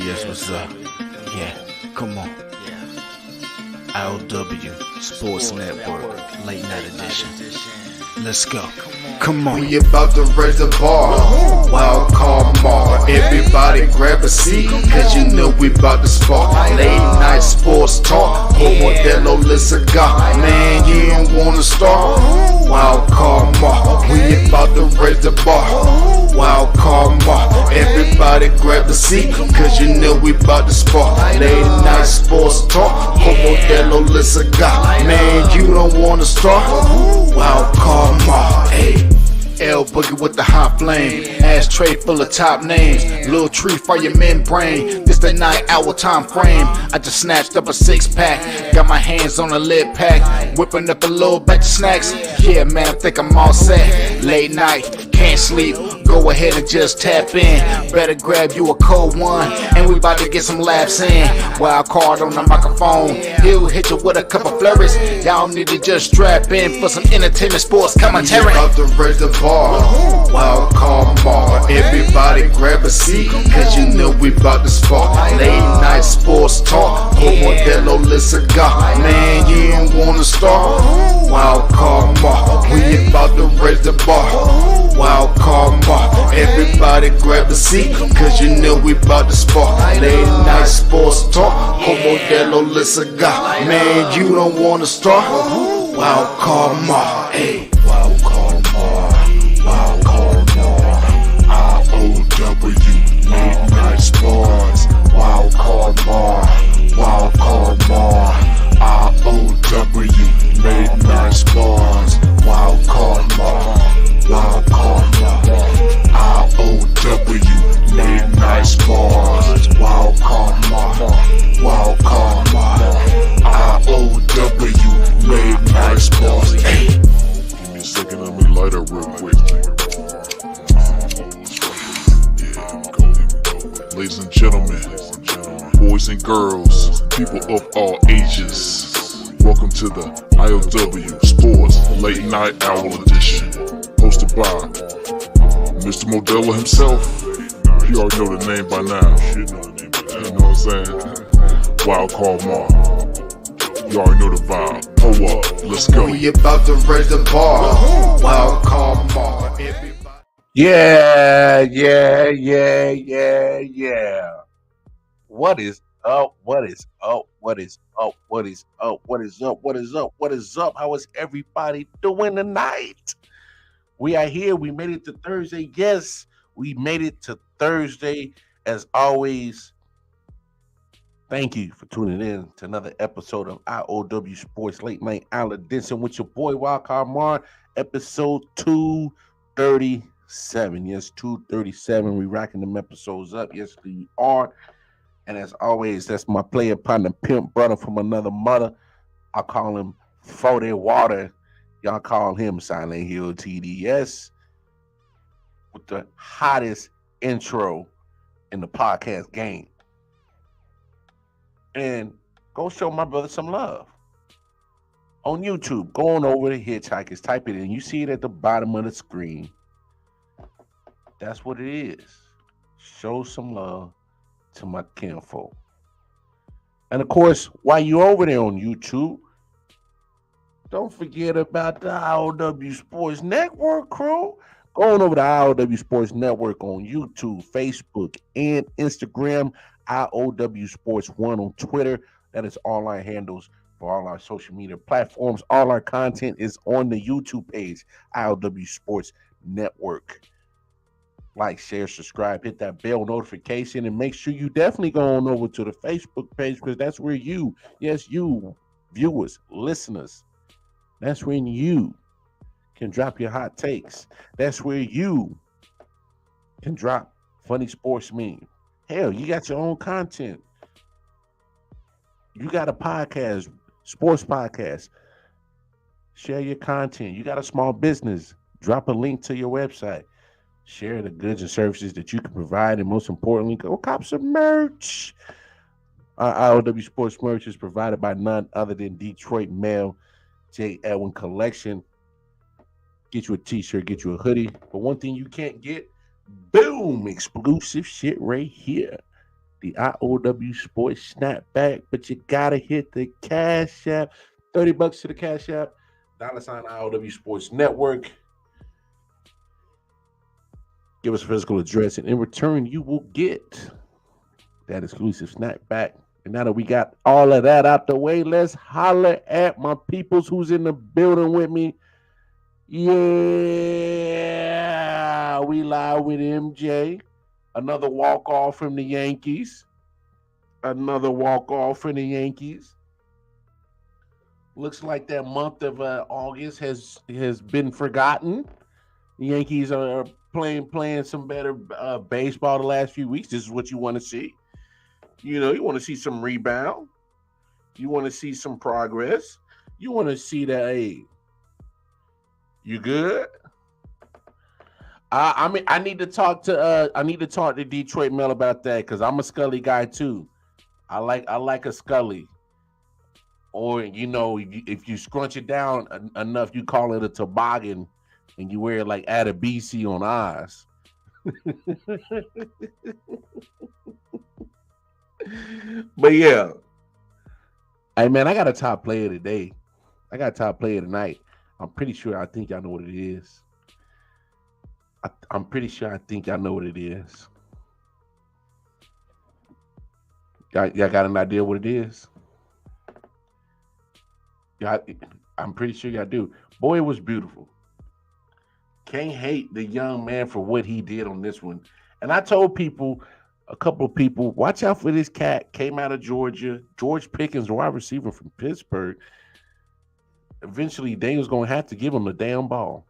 Yes, what's up? Yeah, come on. I.O.W. Sports Network, late night edition. Let's go. Come on. We about to raise the bar. Wild card Mar. Everybody grab a seat, cause you know we about to spark. Late night sports talk. Modelo Le Cigar. Man, you don't wanna start. Wild card Mar. We about to raise the bar. Wild card Mar. Everybody grab a seat, cause you know we about to spark. Late night sports talk. Modelo Le Cigar. Man, you don't wanna start. Wild card Mar. Hey. L Boogie with the hot flame, ashtray full of top names, little tree for your membrane. This the 9-hour time frame. I just snatched up a 6-pack, got my hands on a lid pack, whipping up a little batch of snacks. Yeah, man, I think I'm all set. Late night, can't sleep. Go ahead and just tap in. Better grab you a cold one, and we about to get some laps in. Wild card on the microphone, he'll hit you with a couple flurries. Y'all need to just strap in for some entertainment sports commentary. About to raise the bar, wild card Mar. Everybody grab a seat, cause you know we about to spark. Late night sports talk, Modelo Le Cigar. Man, you don't wanna start. Wild card Mar. We about to raise the bar. Wild card Mar. Everybody grab a seat, cause you know we about to spark. Late night sports talk, Modelo Le Cigar. Man, you don't wanna start. Wild card Mar. Hey. Wild card Mar. Wild card Mar. I.O.W. Late night sports. Wild card Mar. Wild card Mar. I.O.W. Late night sports. Wild card Mar. Wild card Mar. I.O.W. Late night sports. Wild card Mar. Wild card Mar. I.O.W. Late night sports. Hey. Give me a second, let me light up real quick. Ladies and gentlemen, boys and girls, people of all ages, welcome to the I.O.W. Sports Late Night Hour Edition, hosted by Mr. Modelo himself. You already know the name by now. You know what I'm saying? Wild Card Mar. You already know the vibe. Pull up, let's go. We about to raise the bar. Wild card Mar. Yeah. What is up? What is up? What is up? What is up? What is up? What is up? What is up? How is everybody doing tonight? We are here. We made it to Thursday. Yes, we made it to Thursday. As always, thank you for tuning in to another episode of I.O.W. Sports Late Night Hour Edition with your boy Wildcard Mar, episode 237. Yes, 237. We racking them episodes up. Yes, we are. And as always, that's my player partner, pimp brother from another mother. I call him 40 Water. Y'all call him Silent Hill TDS. With the hottest intro in the podcast game. And go show my brother some love. On YouTube, go on over to Hitchhikers, type it in. You see it at the bottom of the screen. That's what it is. Show some love to my kinfolk. And of course, while you're over there on YouTube, don't forget about the I.O.W. Sports Network crew. Go on over to I.O.W. Sports Network on YouTube, Facebook, and Instagram. I.O.W. Sports 1 on Twitter. That is all our handles for all our social media platforms. All our content is on the YouTube page, I.O.W. Sports Network. Like, share, subscribe, hit that bell notification, and make sure you definitely go on over to the Facebook page, because that's where you, yes, you, viewers, listeners, that's when you can drop your hot takes. That's where you can drop funny sports memes. Hell, you got your own content. You got a podcast, sports podcast. Share your content. You got a small business. Drop a link to your website. Share the goods and services that you can provide. And most importantly, go cop some merch. Our I.O.W. Sports merch is provided by none other than Detroit Mail J. Edwin Collection. Get you a t-shirt, get you a hoodie. But one thing you can't get, boom, exclusive shit right here. the I.O.W. Sports Snapback, but you gotta hit the Cash App. $30 to the Cash App. $ I.O.W. Sports Network. Give us a physical address, and in return, you will get that exclusive snapback. And now that we got all of that out the way, let's holler at my peoples who's in the building with me. Yeah, we live with MJ. Another walk-off from the Yankees. Looks like that month of August has been forgotten. The Yankees are playing some better baseball the last few weeks. This is what you want to see. You know, you want to see some rebound. You want to see some progress. You want to see that, hey, you good? I mean, I need to talk to Detroit Mel about that because I'm a Scully guy too. I like a Scully. Or you know, if you scrunch it down enough, you call it a toboggan, and you wear it like Adabisi on eyes. But yeah, hey man, I got a top player today. I got a top player tonight. I'm pretty sure. I think y'all know what it is. I'm pretty sure. I think y'all know what it is. Y'all got an idea what it is? I'm pretty sure y'all do. Boy, it was beautiful. Can't hate the young man for what he did on this one. And I told people, a couple of people, watch out for this cat. Came out of Georgia. George Pickens, wide receiver from Pittsburgh. Eventually, Daniel's going to have to give him the damn ball.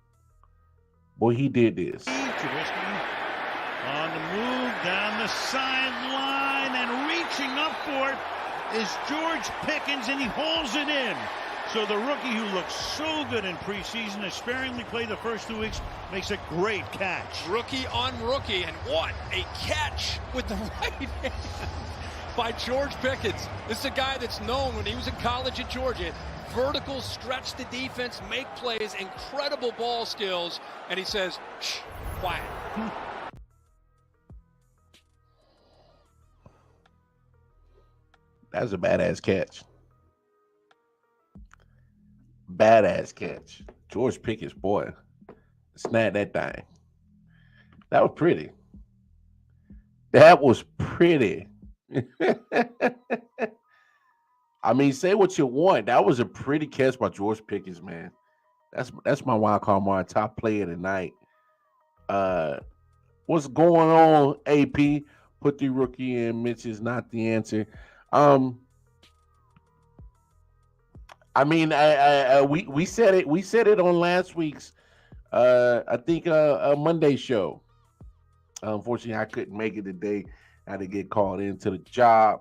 Boy, he did this. On the move, down the sideline, and reaching up for it is George Pickens, and he holds it in. So the rookie who looked so good in preseason, has sparingly played the first 2 weeks, makes a great catch. Rookie on rookie, and what a catch with the right hand by George Pickens. This is a guy that's known when he was in college at Georgia. Vertical, stretch the defense, make plays, incredible ball skills, and he says, shh, quiet. That was a badass catch. Badass catch. George Pickens, boy, snagged that thing. That was pretty. That was pretty. I mean, say what you want. That was a pretty catch by George Pickens, man. That's my wild card, my top player tonight. What's going on, AP? Put the rookie in. Mitch is not the answer. I mean, we said it. We said it on last week's, I think, a Monday show. Unfortunately, I couldn't make it today. I had to get called into the job.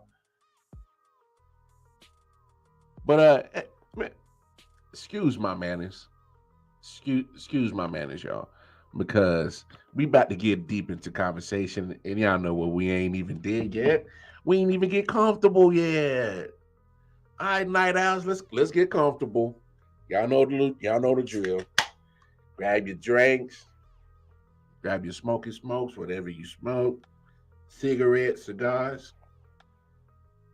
But excuse my manners. Excuse my manners, y'all, because we about to get deep into conversation, and y'all know what we ain't even did yet. We ain't even get comfortable yet. All right, night owls, let's get comfortable. Y'all know the drill. Grab your drinks, grab your smoky smokes, whatever you smoke, cigarettes, cigars,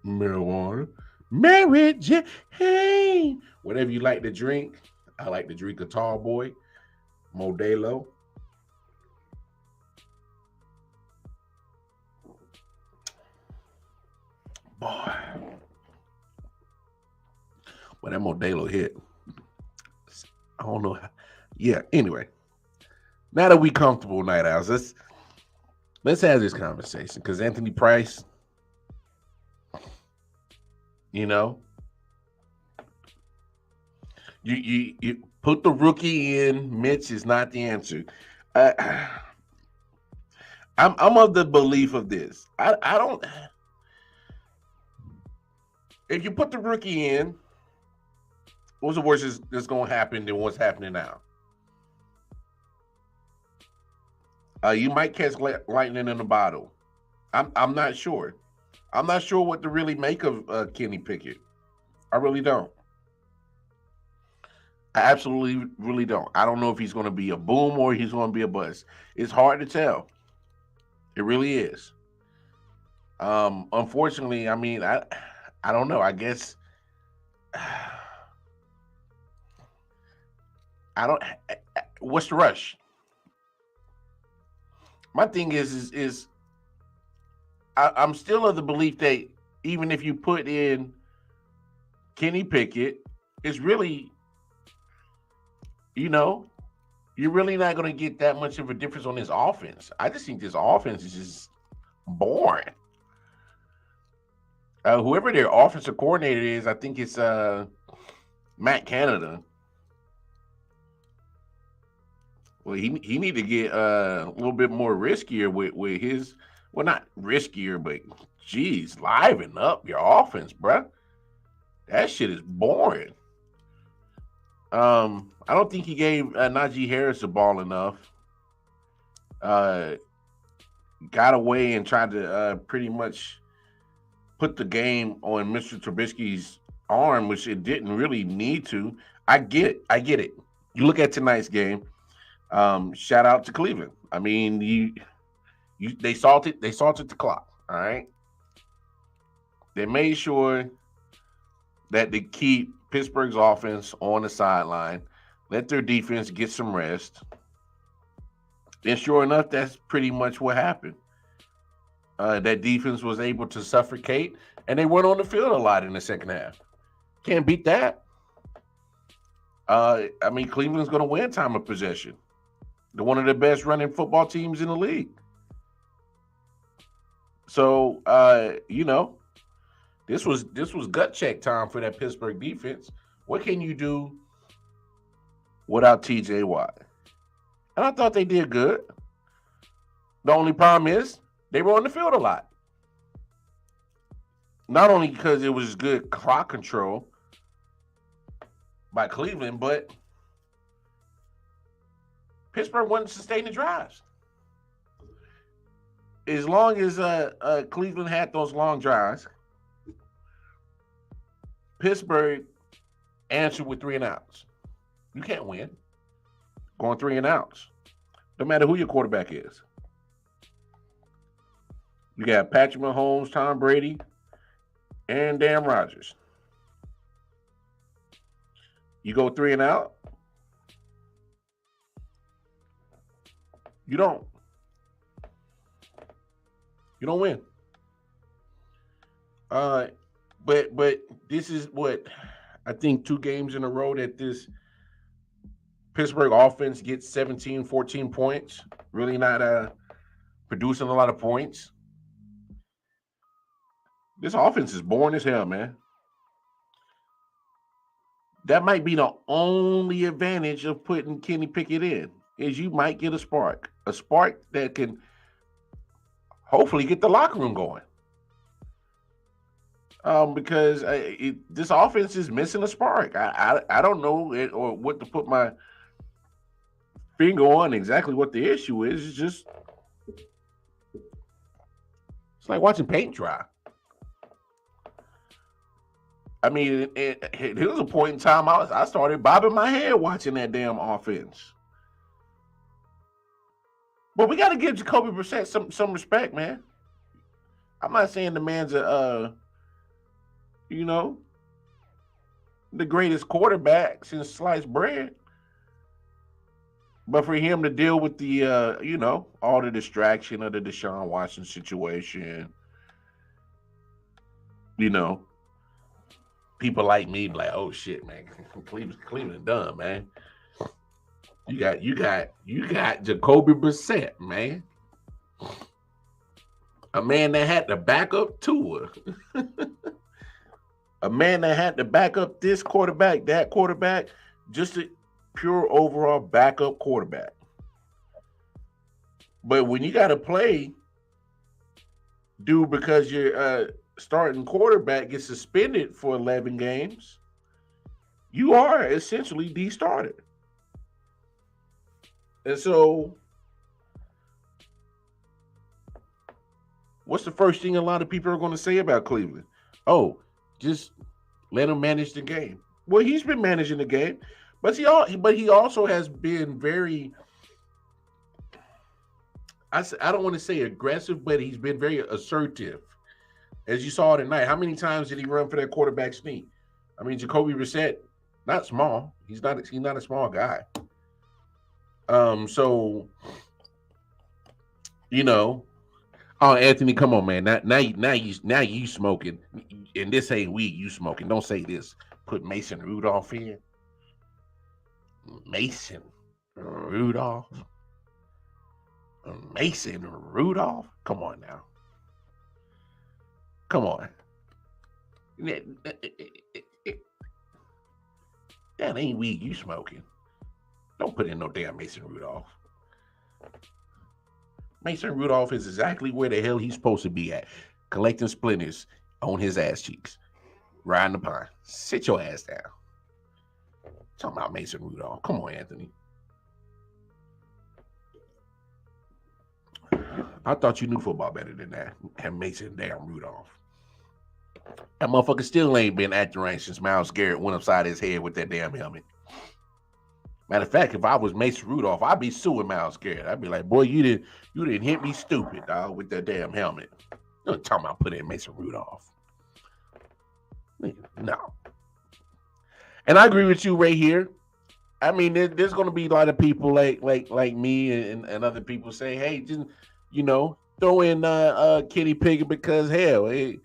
marijuana, Mary Jane, whatever you like to drink. I like to drink a tall boy, Modelo. Boy. Well, that Modelo hit. I don't know. Yeah, anyway. Now that we comfortable, night owls, let's have this conversation. Because Anthony Price, you know, you put the rookie in. Mitch is not the answer. I'm of the belief of this. I don't. If you put the rookie in, what's the worst that's going to happen than what's happening now? You might catch lightning in a bottle. I'm not sure. I'm not sure what to really make of Kenny Pickett. I really don't. I absolutely really don't. I don't know if he's going to be a boom or he's going to be a bust. It's hard to tell. It really is. Unfortunately, I mean, I don't know. I guess I don't. What's the rush? My thing is I'm still of the belief that even if you put in Kenny Pickett, it's really, you know, you're really not going to get that much of a difference on this offense. I just think this offense is just boring. Whoever their offensive coordinator is, I think it's Matt Canada. Well, he need to get a little bit more riskier with his, well, not riskier, but geez, liven up your offense, bruh. That shit is boring. I don't think he gave Najee Harris the ball enough. Got away and tried to pretty much put the game on Mr. Trubisky's arm, which it didn't really need to. I get it. You look at tonight's game. Shout out to Cleveland. I mean, they salted the clock. All right. They made sure that they keep Pittsburgh's offense on the sideline, let their defense get some rest. And sure enough, that's pretty much what happened. That defense was able to suffocate, and they went on the field a lot in the second half. Can't beat that. I mean, Cleveland's going to win time of possession. They're one of the best running football teams in the league. So, this was gut check time for that Pittsburgh defense. What can you do without TJ Watt? And I thought they did good. The only problem is they were on the field a lot. Not only because it was good clock control by Cleveland, but Pittsburgh wasn't sustaining drives. As long as Cleveland had those long drives, Pittsburgh answered with 3 and outs. You can't win going 3 and outs, no matter who your quarterback is. You got Patrick Mahomes, Tom Brady, and Aaron Rodgers. You go 3 and out, you don't win. But this is what I think 2 games in a row that this Pittsburgh offense gets 17, 14 points. Really not producing a lot of points. This offense is boring as hell, man. That might be the only advantage of putting Kenny Pickett in, is you might get a spark that can hopefully get the locker room going. Because this offense is missing a spark. I don't know or what to put my finger on exactly what the issue is. It's like watching paint dry. I mean, it was a point in time I started bobbing my head watching that damn offense. But we got to give Jacoby Brissett some respect, man. I'm not saying the man's the greatest quarterback since sliced bread. But for him to deal with the, all the distraction of the Deshaun Watson situation, people like me be like, oh shit, man, Cleveland done, man. You got Jacoby Brissett, man. A man that had to back up Tua. A man that had to back up this quarterback, that quarterback, just a pure overall backup quarterback. But when you got to play, dude, because your starting quarterback gets suspended for 11 games, you are essentially de-started. And so, what's the first thing a lot of people are going to say about Cleveland? Oh, just let him manage the game. Well, he's been managing the game, but he also has been very, I don't want to say aggressive, but he's been very assertive as you saw tonight. How many times did he run for that quarterback sneak? I mean, Jacoby Brissett, not small. He's not a small guy. So you know, oh, Anthony, come on, man. Now you smoking, and this ain't weed. You smoking. Don't say this. Put Mason Rudolph in. Mason Rudolph. Mason Rudolph. Come on now. Come on. That ain't weed you smoking. Don't put in no damn Mason Rudolph. Mason Rudolph is exactly where the hell he's supposed to be at. Collecting splinters on his ass cheeks. Riding the pine. Sit your ass down. Talking about Mason Rudolph. Come on, Anthony. I thought you knew football better than that. And Mason damn Rudolph. That motherfucker still ain't been at the range since Myles Garrett went upside his head with that damn helmet. Matter of fact, if I was Mason Rudolph, I'd be suing Myles Garrett. I'd be like, boy, you didn't hit me stupid, dog, with that damn helmet. You ain't talking about putting in Mason Rudolph. No. And I agree with you right here. I mean, there's going to be a lot of people like me and other people say, hey, just, throw in Kenny Pickett because, hell, it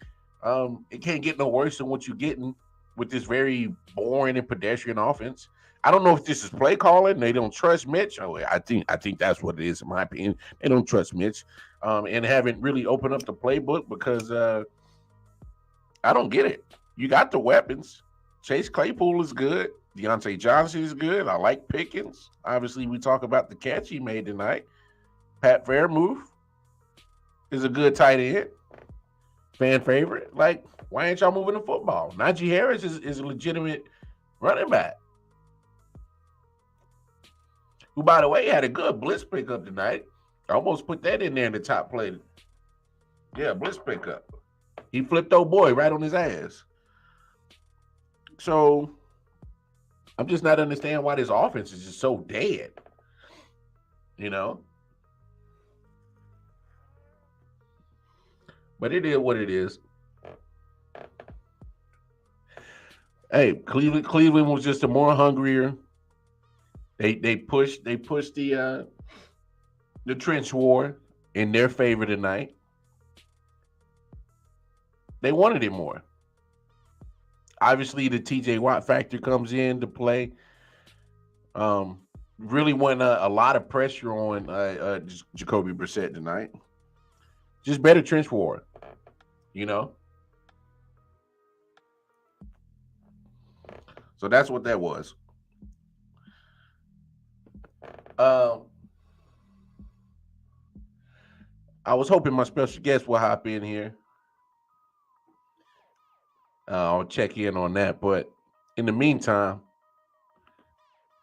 can't get no worse than what you're getting with this very boring and pedestrian offense. I don't know if this is play calling. They don't trust Mitch. Oh, I think that's what it is, in my opinion. They don't trust Mitch and haven't really opened up the playbook because I don't get it. You got the weapons. Chase Claypool is good. Deontay Johnson is good. I like Pickens. Obviously, we talk about the catch he made tonight. Pat Fairmouth is a good tight end. Fan favorite. Like, why ain't y'all moving the football? Najee Harris is a legitimate running back. Who, by the way, had a good blitz pickup tonight. I almost put that in there in the top play. Yeah, blitz pickup. He flipped old boy right on his ass. So, I'm just not understanding why this offense is just so dead. But it is what it is. Hey, Cleveland was just a more hungrier. They pushed the trench war in their favor tonight. They wanted it more. Obviously, the TJ Watt factor comes into play. Really went a lot of pressure on Jacoby Brissett tonight. Just better trench war, So that's what that was. I was hoping my special guest will hop in here. I'll check in on that. But in the meantime,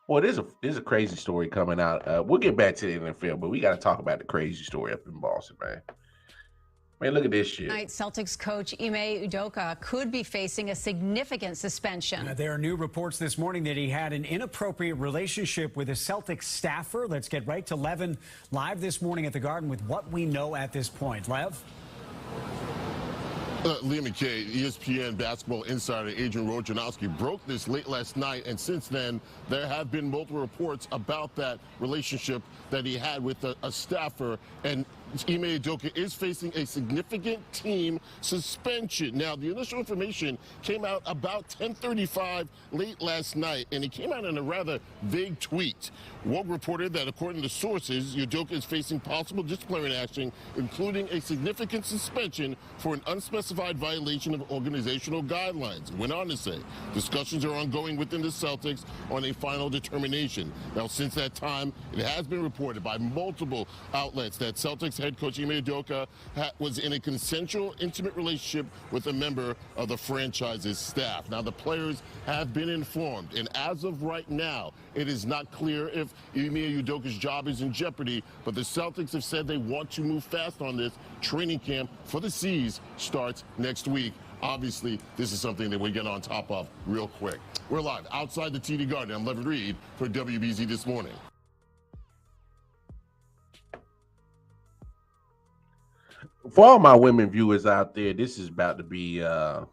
well, there's a crazy story coming out. We'll get back to the NFL, but we got to talk about the crazy story up in Boston, man. Man, look at this shit. Tonight, Celtics coach I.O.W. could be facing a significant suspension. There are new reports this morning that he had an inappropriate relationship with a Celtics staffer. Let's get right to Levin live this morning at the Garden with what we know at this point. Lev? Liam McKay, ESPN basketball insider Adrian Wojnarowski broke this late last night, and since then there have been multiple reports about that relationship that he had with a staffer, and I.O.W. is facing a significant team suspension. Now, the initial information came out about 10:35 late last night, and it came out in a rather vague tweet. Woke reported that, according to sources, I.O.W. is facing possible disciplinary action, including a significant suspension for an unspecified violation of organizational guidelines. It went on to say discussions are ongoing within the Celtics on a final determination. Now, since that time, it has been reported by multiple outlets that Celtics head coach I.O.W. was in a consensual, intimate relationship with a member of the franchise's staff. Now, the players have been informed, and as of right now, it is not clear if I.O.W.'s job is in jeopardy, but the Celtics have said they want to move fast on this. Training camp for the C's starts next week. Obviously, this is something that we get on top of real quick. We're live outside the TD Garden. I'm Levin Reed for WBZ This Morning. For all my women viewers out there, this is about to be I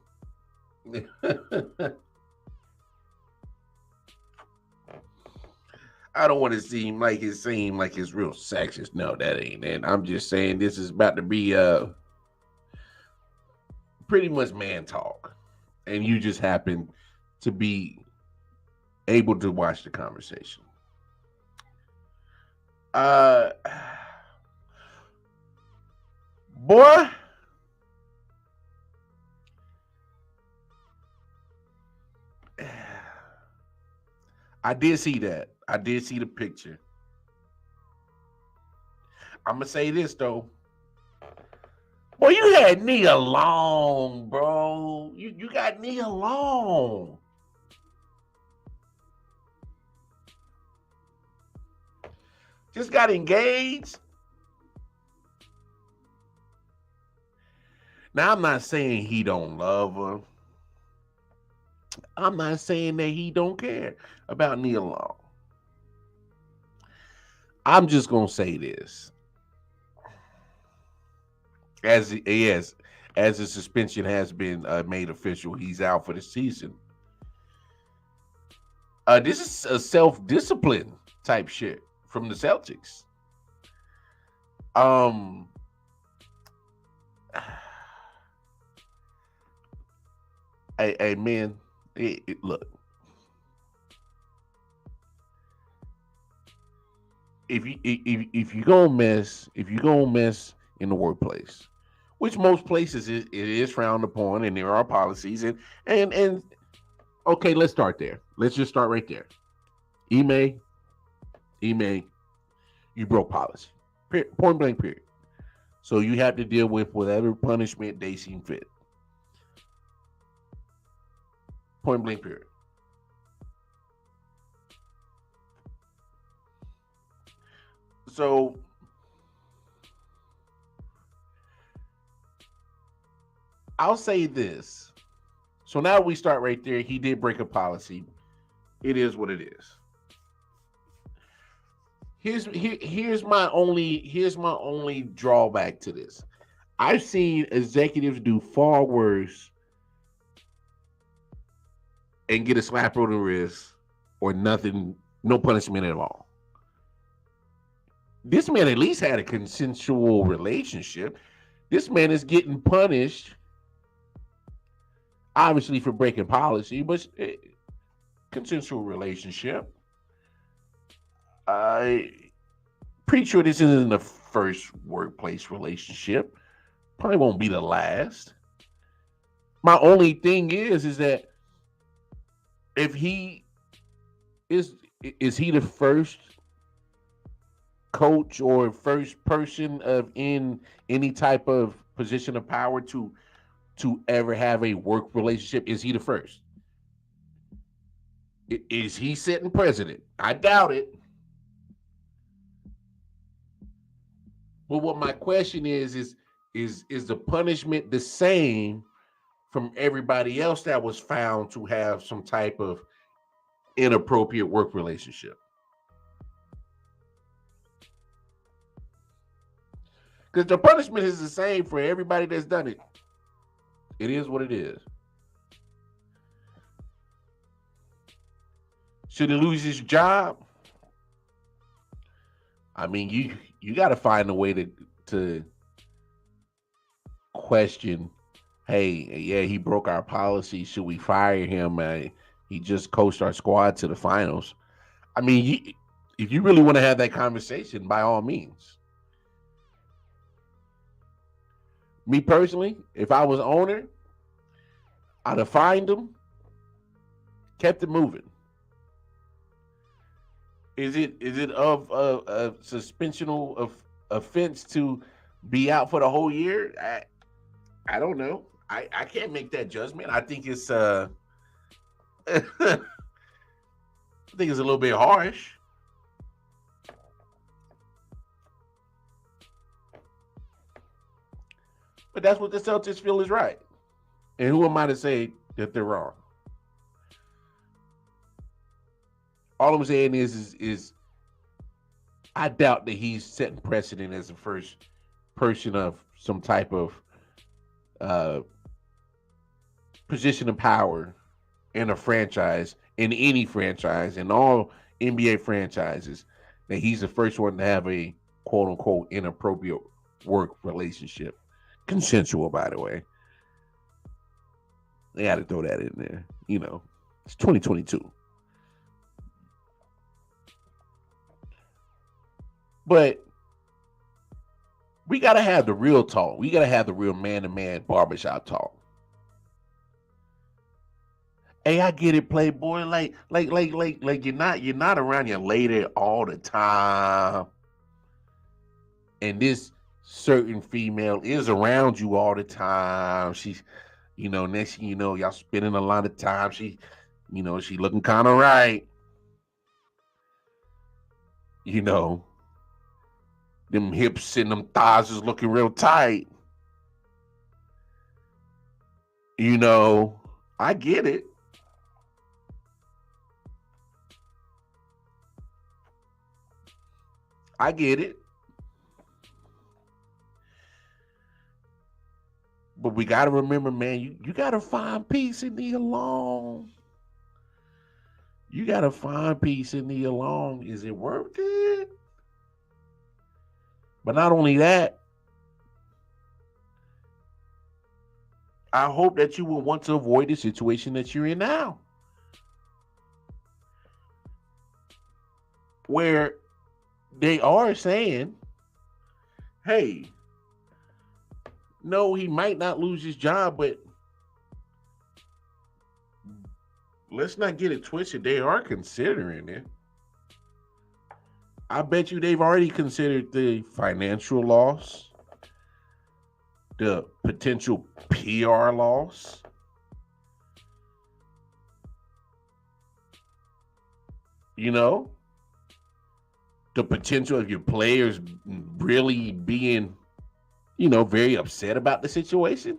don't want to seem like it's real sexist. No, that ain't it. I'm just saying this is about to be pretty much man talk. And you just happen to be able to watch the conversation. Boy, I did see that. I did see the picture. I'm gonna say this though. Boy, you had Nia Long, bro. You got Nia Long. Just got engaged. Now I'm not saying he don't love her. I'm not saying that he don't care about Nia Long. I'm just gonna say this. As the suspension has been made official, he's out for the season. This is a self-discipline type shit from the Celtics. Hey man, look. If you gonna mess in the workplace, which most places it is frowned upon, and there are policies, and okay, let's start there. Let's just start right there. Ime, you broke policy. Point blank, period. So you have to deal with whatever punishment they seem fit. Point blank, period. So I'll say this. So now we start right there. He did break a policy. It is what it is. Here's my only drawback to this. I've seen executives do far worse and get a slap on the wrist or nothing, no punishment at all. This man at least had a consensual relationship. This man is getting punished, obviously for breaking policy, but consensual relationship. Pretty sure this isn't the first workplace relationship. Probably won't be the last. My only thing is that if he is he the first coach or first person in any type of position of power to ever have a work relationship? Is he the first? Is he sitting president? I doubt it. But what my question is the punishment the same from everybody else that was found to have some type of inappropriate work relationship? Because the punishment is the same for everybody that's done it. It is what it is. Should he lose his job? I mean, you got to find a way to question. Hey, yeah, he broke our policy. Should we fire him? He just coached our squad to the finals. I mean, if you really want to have that conversation, by all means. Me personally, if I was owner, I'd have fined him, kept it moving. Is it of a suspensional offense to be out for the whole year? I don't know. I can't make that judgment. I think it's I think it's a little bit harsh. But that's what the Celtics feel is right. And who am I to say that they're wrong? All I'm saying is I doubt that he's setting precedent as the first person of some type of position of power in a franchise, in any franchise, in all NBA franchises, that he's the first one to have a quote unquote inappropriate work relationship. Consensual, by the way. They got to throw that in there. You know, it's 2022. But we got to have the real talk. We got to have the real man-to-man barbershop talk. Hey, I get it, Playboy. Like you're not around your lady all the time. And this certain female is around you all the time. She's, you know, next thing you know, y'all spending a lot of time. She, you know, she looking kind of right. You know, them hips and them thighs is looking real tight. You know, I get it. I get it. But we got to remember, man, you got to find peace in the alone. You got to find peace in the alone. Is it worth it? But not only that, I hope that you will want to avoid the situation that you're in now, where they are saying, hey, no, he might not lose his job, but let's not get it twisted. They are considering it. I bet you they've already considered the financial loss, the potential PR loss. You know, the potential of your players really being, you know, very upset about the situation.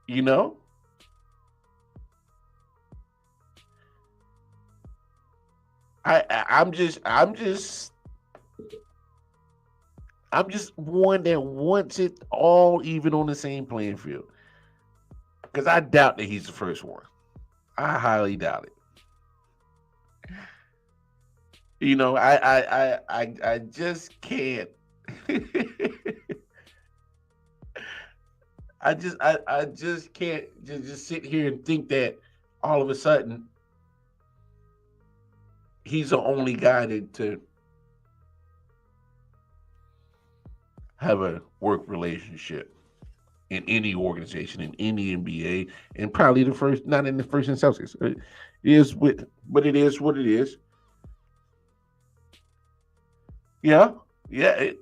You know? I'm just one that wants it all even on the same playing field. Because I doubt that he's the first one. I highly doubt it. You know, I just can't. I just can't just sit here and think that all of a sudden he's the only guy to have a work relationship in any organization, in any NBA, and probably the first, not in the first in Celtics. It is but it is what it is. Yeah,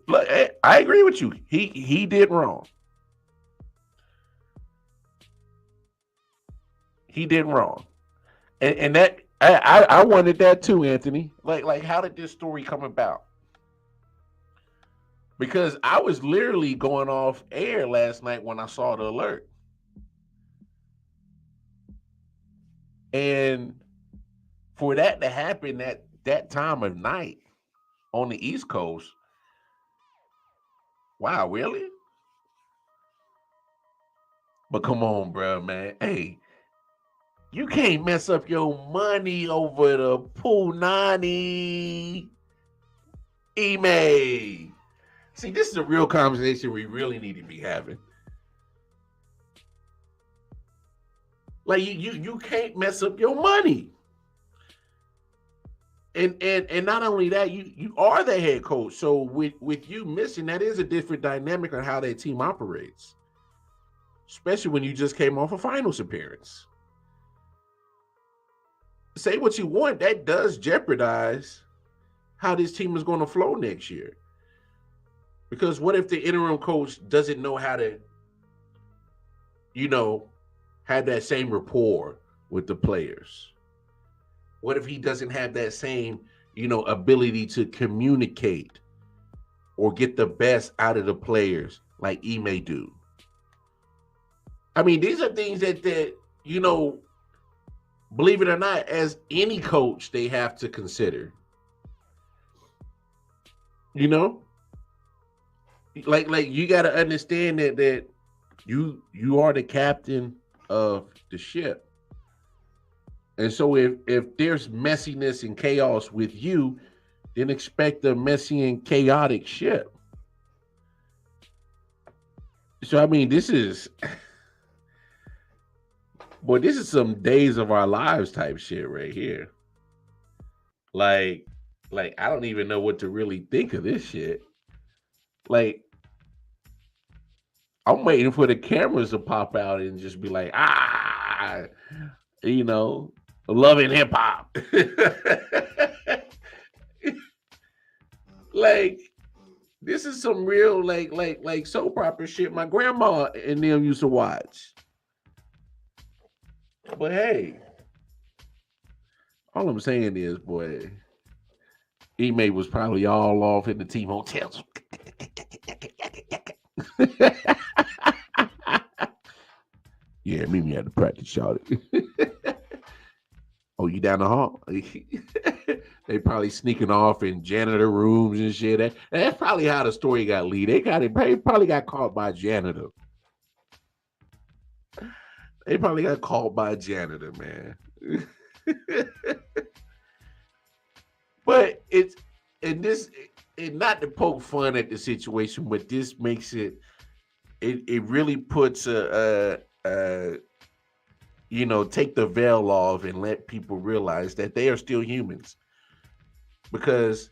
look, I agree with you. He did wrong. He did wrong, and that I wanted that too, Anthony. Like how did this story come about? Because I was literally going off air last night when I saw the alert, and for that to happen at that time of night on the East Coast, wow, really? But come on, bro, man. Hey, you can't mess up your money over the Punani email. See, this is a real conversation we really need to be having. Like you can't mess up your money. And not only that, you are the head coach. So with you missing, that is a different dynamic on how that team operates. Especially when you just came off a finals appearance. Say what you want, that does jeopardize how this team is going to flow next year. Because what if the interim coach doesn't know how to, you know, have that same rapport with the players? What if he doesn't have that same, you know, ability to communicate or get the best out of the players like Ime do? I mean, these are things that you know, believe it or not, as any coach, they have to consider. You know, like you got to understand that you are the captain of the ship, and so if there's messiness and chaos with you, then expect a messy and chaotic ship. So I mean, this is some days of our lives type shit right here. Like, like I don't even know what to really think of this shit. Like, I'm waiting for the cameras to pop out and just be like, you know, loving hip hop. Like, this is some real like soap opera shit my grandma and them used to watch. But hey, all I'm saying is, boy, E-May was probably all off in the team hotels. Yeah, meet me at the practice, shot it. Oh, you down the hall? They probably sneaking off in janitor rooms and shit. That's probably how the story got leaked. They probably got caught by a janitor. They probably got caught by a janitor, man. But it's and this and not to poke fun at the situation, but this makes it really puts a take the veil off and let people realize that they are still humans, because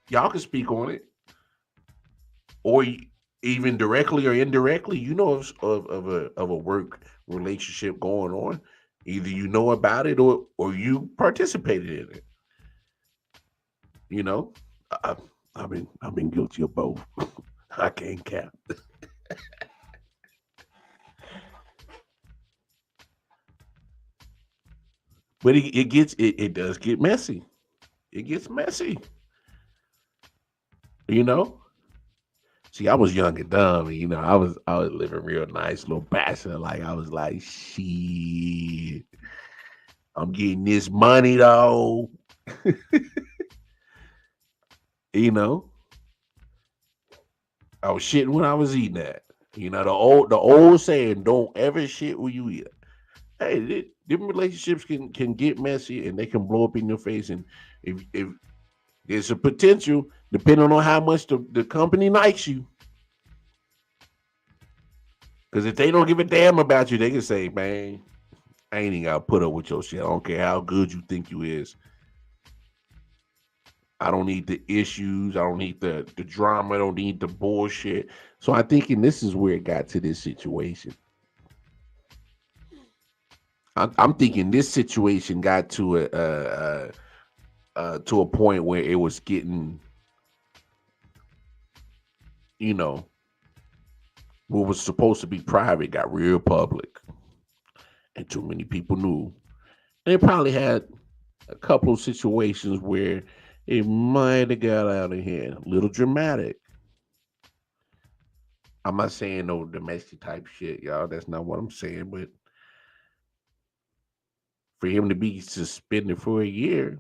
y'all can speak on it, or even directly or indirectly, of a work relationship going on. Either you know about it or you participated in it. You know, I, I've been guilty of both. I can't cap. But it does get messy. It gets messy. You know. See, I was young and dumb, and I was living real nice, little bachelor. Like I was like, shit, I'm getting this money though. you know, I was shitting when I was eating that. The old saying, don't ever shit when you eat. Hey, different relationships can get messy and they can blow up in your face. And if there's a potential, depending on how much the company likes you, because if they don't give a damn about you, they can say, man, I ain't even got to put up with your shit. I don't care how good you think you is. I don't need the issues. I don't need the drama. I don't need the bullshit. So I'm thinking this is where it got to this situation. I'm thinking this situation got to a point where it was getting, what was supposed to be private got real public, and too many people knew. And they probably had a couple of situations where it might have got out of hand, a little dramatic. I'm not saying no domestic type shit, y'all. That's not what I'm saying. But for him to be suspended for a year,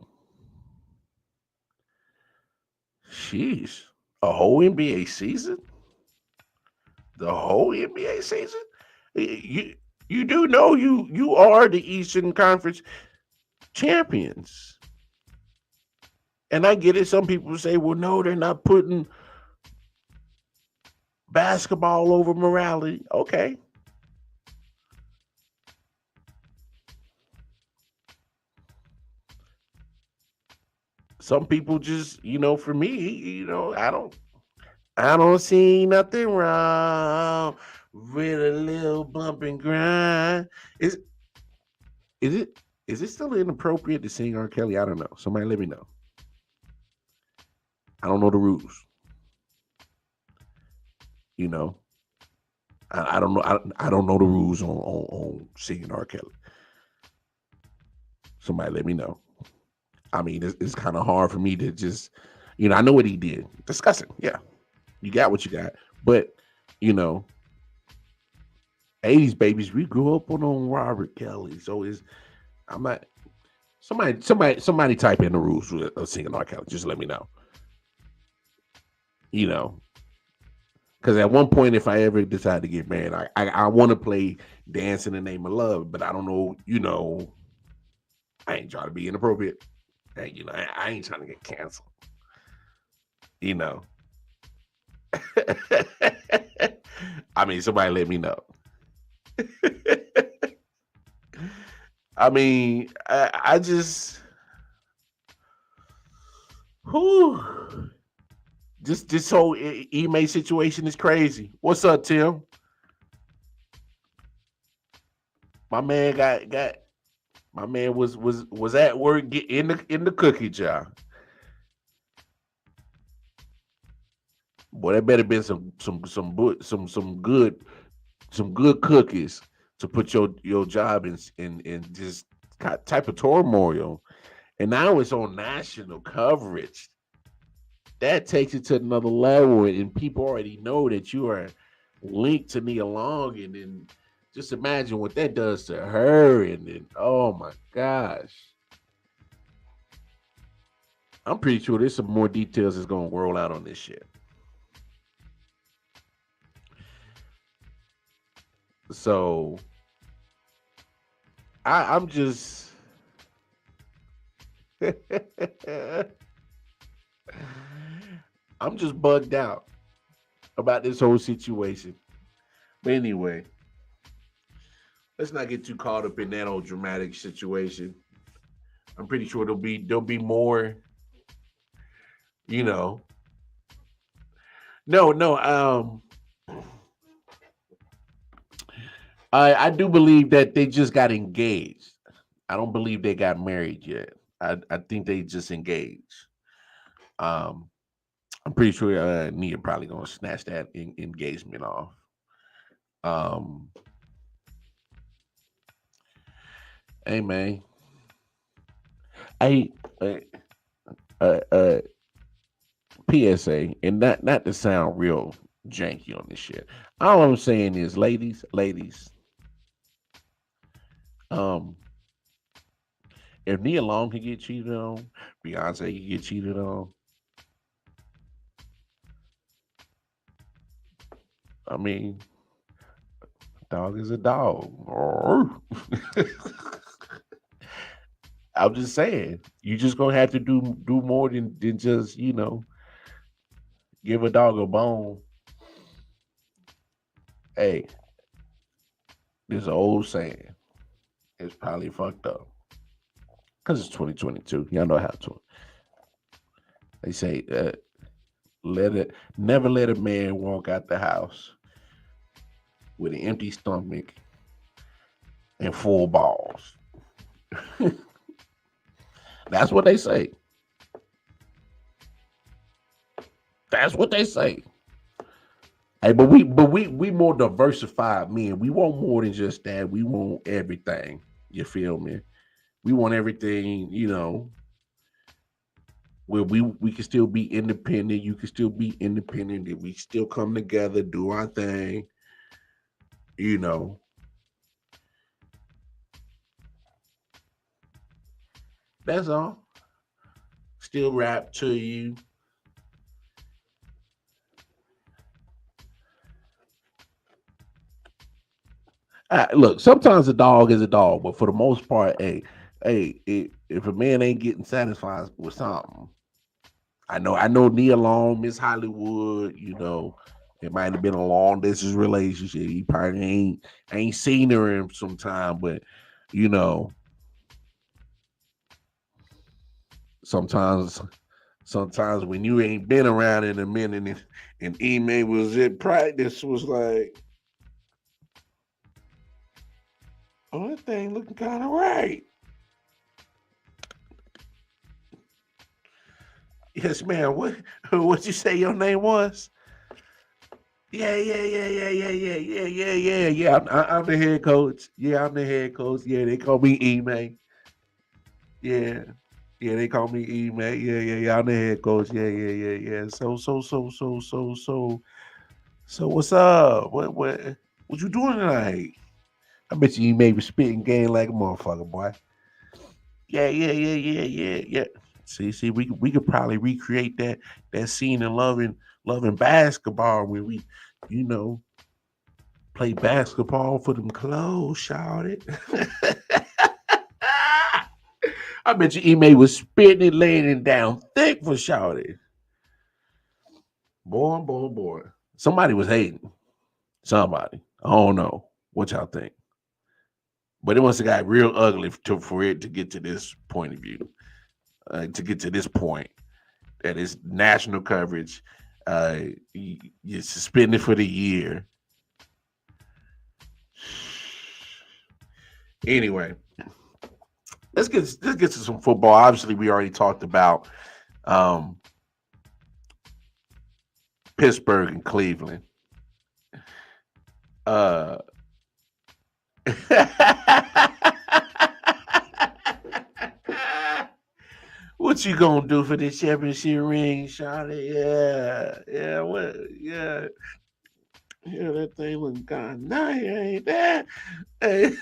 sheesh, a whole NBA season, the whole NBA season. You do know you are the Eastern Conference champions, and I get it. Some people say, well, no, they're not putting basketball over morality. Okay. Some people just, for me, I don't see nothing wrong with a little bump and grind. Is it is it still inappropriate to sing R. Kelly? I don't know. Somebody let me know. I don't know the rules. I don't know. I don't know the rules on singing R. Kelly. Somebody let me know. I mean, it's kind of hard for me to just, I know what he did. Discussing, yeah. You got what you got. But, 80s babies, we grew up on Robert Kelly. So I'm not, somebody type in the rules of singing R. Kelly. Just let me know. You know, because at one point, if I ever decide to get married, I want to play Dance in the Name of Love, but I don't know, I ain't trying to be inappropriate. And, I ain't trying to get canceled. I mean, somebody let me know. I mean, I just, whew, this whole email situation is crazy. What's up, Tim? My man got my man was at work in the cookie jar. Boy, that better been some good cookies to put your job in this type of turmoil. And now it's on national coverage. That takes it to another level, and people already know that you are linked to Nia Long, and then just imagine what that does to her. And then, oh my gosh, I'm pretty sure there's some more details that's gonna roll out on this shit. So I'm just I'm just bugged out about this whole situation. But anyway, let's not get too caught up in that old dramatic situation. I'm pretty sure there'll be more, you know. No, I do believe that they just got engaged. I don't believe they got married yet. I think they just engaged. Um, I'm pretty sure Nia probably gonna snatch that engagement off. Um, hey man, I uh, uh, PSA, and not to sound real janky on this shit. All I'm saying is, ladies, um, if Nia Long can get cheated on, Beyonce can get cheated on. I mean, dog is a dog. I'm just saying, you just gonna have to do more than just give a dog a bone. Hey, there's an old saying. It's probably fucked up because it's 2022. Y'all know how to. They say, never let a man walk out the house with an empty stomach and full balls. That's what they say. That's what they say. Hey, but we more diversified men. We want more than just that. We want everything. You feel me? We want everything, where we can still be independent. You can still be independent. And we still come together, do our thing. That's all. Still rap to you. Look, sometimes a dog is a dog, but for the most part, if a man ain't getting satisfied with something, I know Nia Long, Miss Hollywood, it might have been a long distance relationship. He probably ain't seen her in some time, but sometimes when you ain't been around in a minute and email was in practice, was like, oh, that thing looking kind of right. Yes, ma'am. What you say your name was? Yeah. I'm the head coach. Yeah, I'm the head coach. Yeah, they call me Ime. Yeah. Yeah, they call me Ime. Yeah. I'm the head coach. Yeah. So what's up? What you doing tonight? I bet you may be spitting game like a motherfucker, boy. Yeah. See, we could probably recreate that scene in Love loving basketball when we, play basketball for them clothes, shout it. I bet you E-May was spitting and laying it down thick for shouting. Boy. Somebody was hating. Somebody. I don't know what y'all think. But it must have got real ugly for it to get to this point of view. To get to this point. That is national coverage. You're suspended for the year. Anyway, let's get to some football. Obviously, we already talked about Pittsburgh and Cleveland. What you gonna do for this championship ring, Shawty? Yeah, what? Yeah, that thing look kind of nice, ain't that? Hey,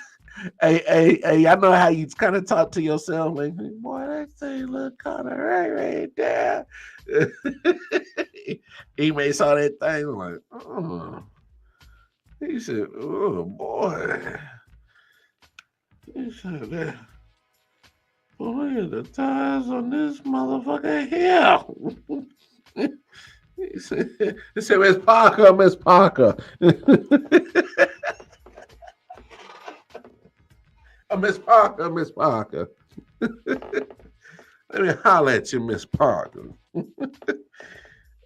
I know how you kind of talk to yourself, like, boy, that thing look kind of right there. He may saw that thing like, oh. He said, oh boy. He said that. Look at the tires on this motherfucker here. He said, Miss Parker. Miss Parker. Let me holler at you, Miss Parker.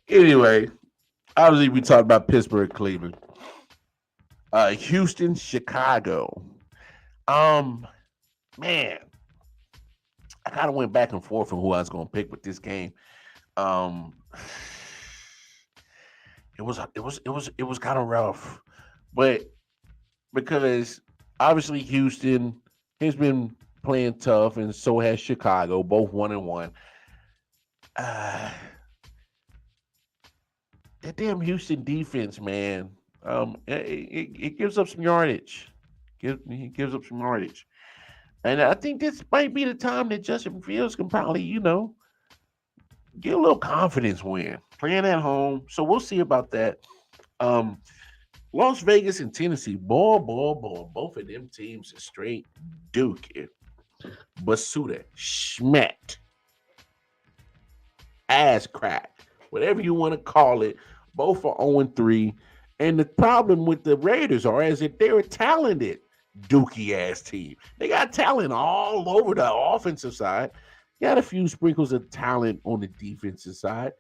Anyway, obviously we talked about Pittsburgh, Cleveland. Houston, Chicago. Man, I kind of went back and forth on who I was going to pick with this game. It was kind of rough, but because obviously Houston has been playing tough, and so has Chicago, both 1-1. That damn Houston defense, man. It gives up some yardage. It gives up some yardage. And I think this might be the time that Justin Fields can probably, get a little confidence win. Playing at home. So we'll see about that. Las Vegas and Tennessee. Boy. Both of them teams are straight duking. Basuda. Schmet. Ass crack. Whatever you want to call it. Both are 0-3. And the problem with the Raiders is that they're a talented dookie ass team. They got talent all over the offensive side. Got a few sprinkles of talent on the defensive side.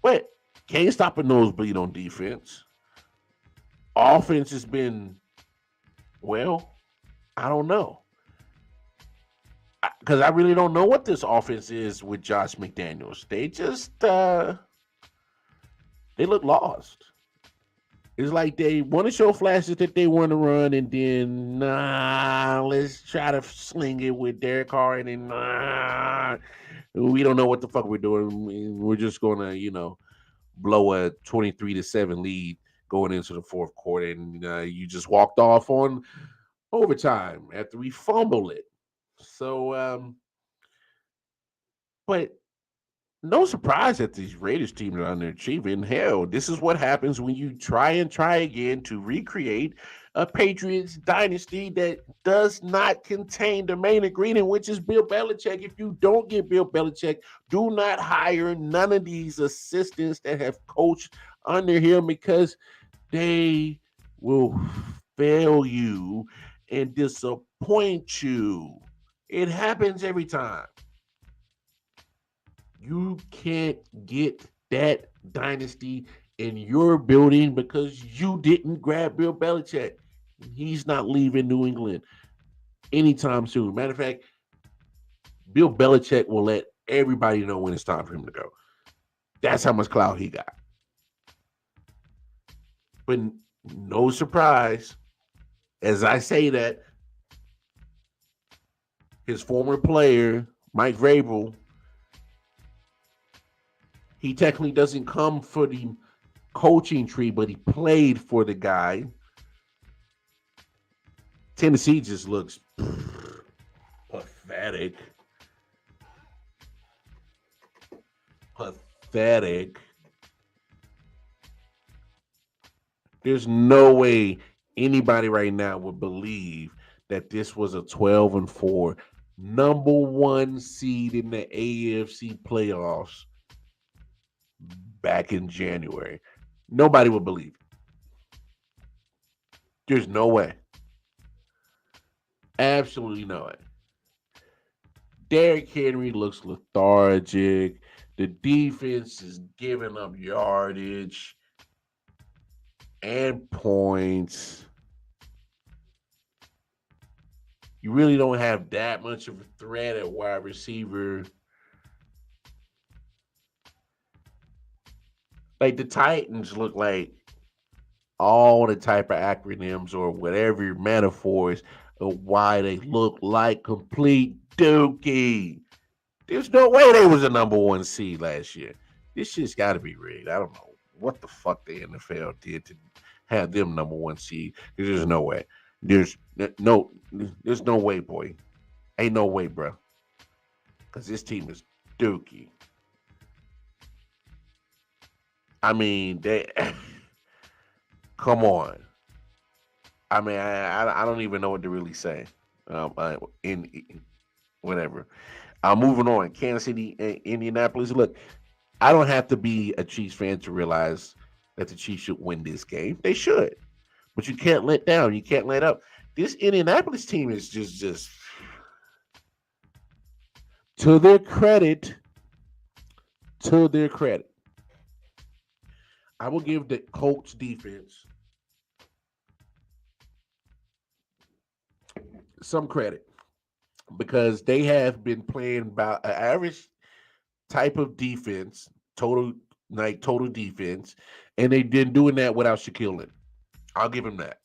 But can't stop a nosebleed on defense. Offense has been, well, I don't know. Because I really don't know what this offense is with Josh McDaniels. They just, they look lost. It's like they want to show flashes that they want to run, and then, let's try to sling it with Derek Carr, and then, we don't know what the fuck we're doing. We're just going to, blow a 23-7 lead going into the fourth quarter, and you just walked off on overtime after we fumbled it. So, but no surprise that these Raiders teams are underachieving. Hell, this is what happens when you try again to recreate a Patriots dynasty that does not contain the main ingredient, which is Bill Belichick. If you don't get Bill Belichick, do not hire none of these assistants that have coached under him, because they will fail you and disappoint you. It happens every time. You can't get that dynasty in your building because you didn't grab Bill Belichick. He's not leaving New England anytime soon. Matter of fact, Bill Belichick will let everybody know when it's time for him to go. That's how much clout he got. But no surprise, as I say that, his former player, Mike Vrabel, he technically doesn't come for the coaching tree, but he played for the guy. Tennessee just looks pathetic. Pathetic. There's no way anybody right now would believe that this was a 12-4 number one seed in the AFC playoffs back in January. Nobody would believe it. There's no way. Absolutely no way. Derrick Henry looks lethargic. The defense is giving up yardage and points. You really don't have that much of a threat at wide receiver. Like the Titans look like all the type of acronyms or whatever metaphors of why they look like complete dookie. There's no way they was a number one seed last year. This shit's got to be rigged. I don't know what the fuck the NFL did to have them number one seed. There's no way. There's no way, boy. Ain't no way, bro. Because this team is dookie. I mean, they come on. I mean, I don't even know what to really say. In whatever. Moving on. Kansas City, Indianapolis. Look, I don't have to be a Chiefs fan to realize that the Chiefs should win this game. They should, but you can't let down. You can't let up. This Indianapolis team is just to their credit. To their credit, I will give the Colts defense some credit because they have been playing about an average type of defense, total defense, and they've been doing that without Shaquille Leonard. I'll give them that.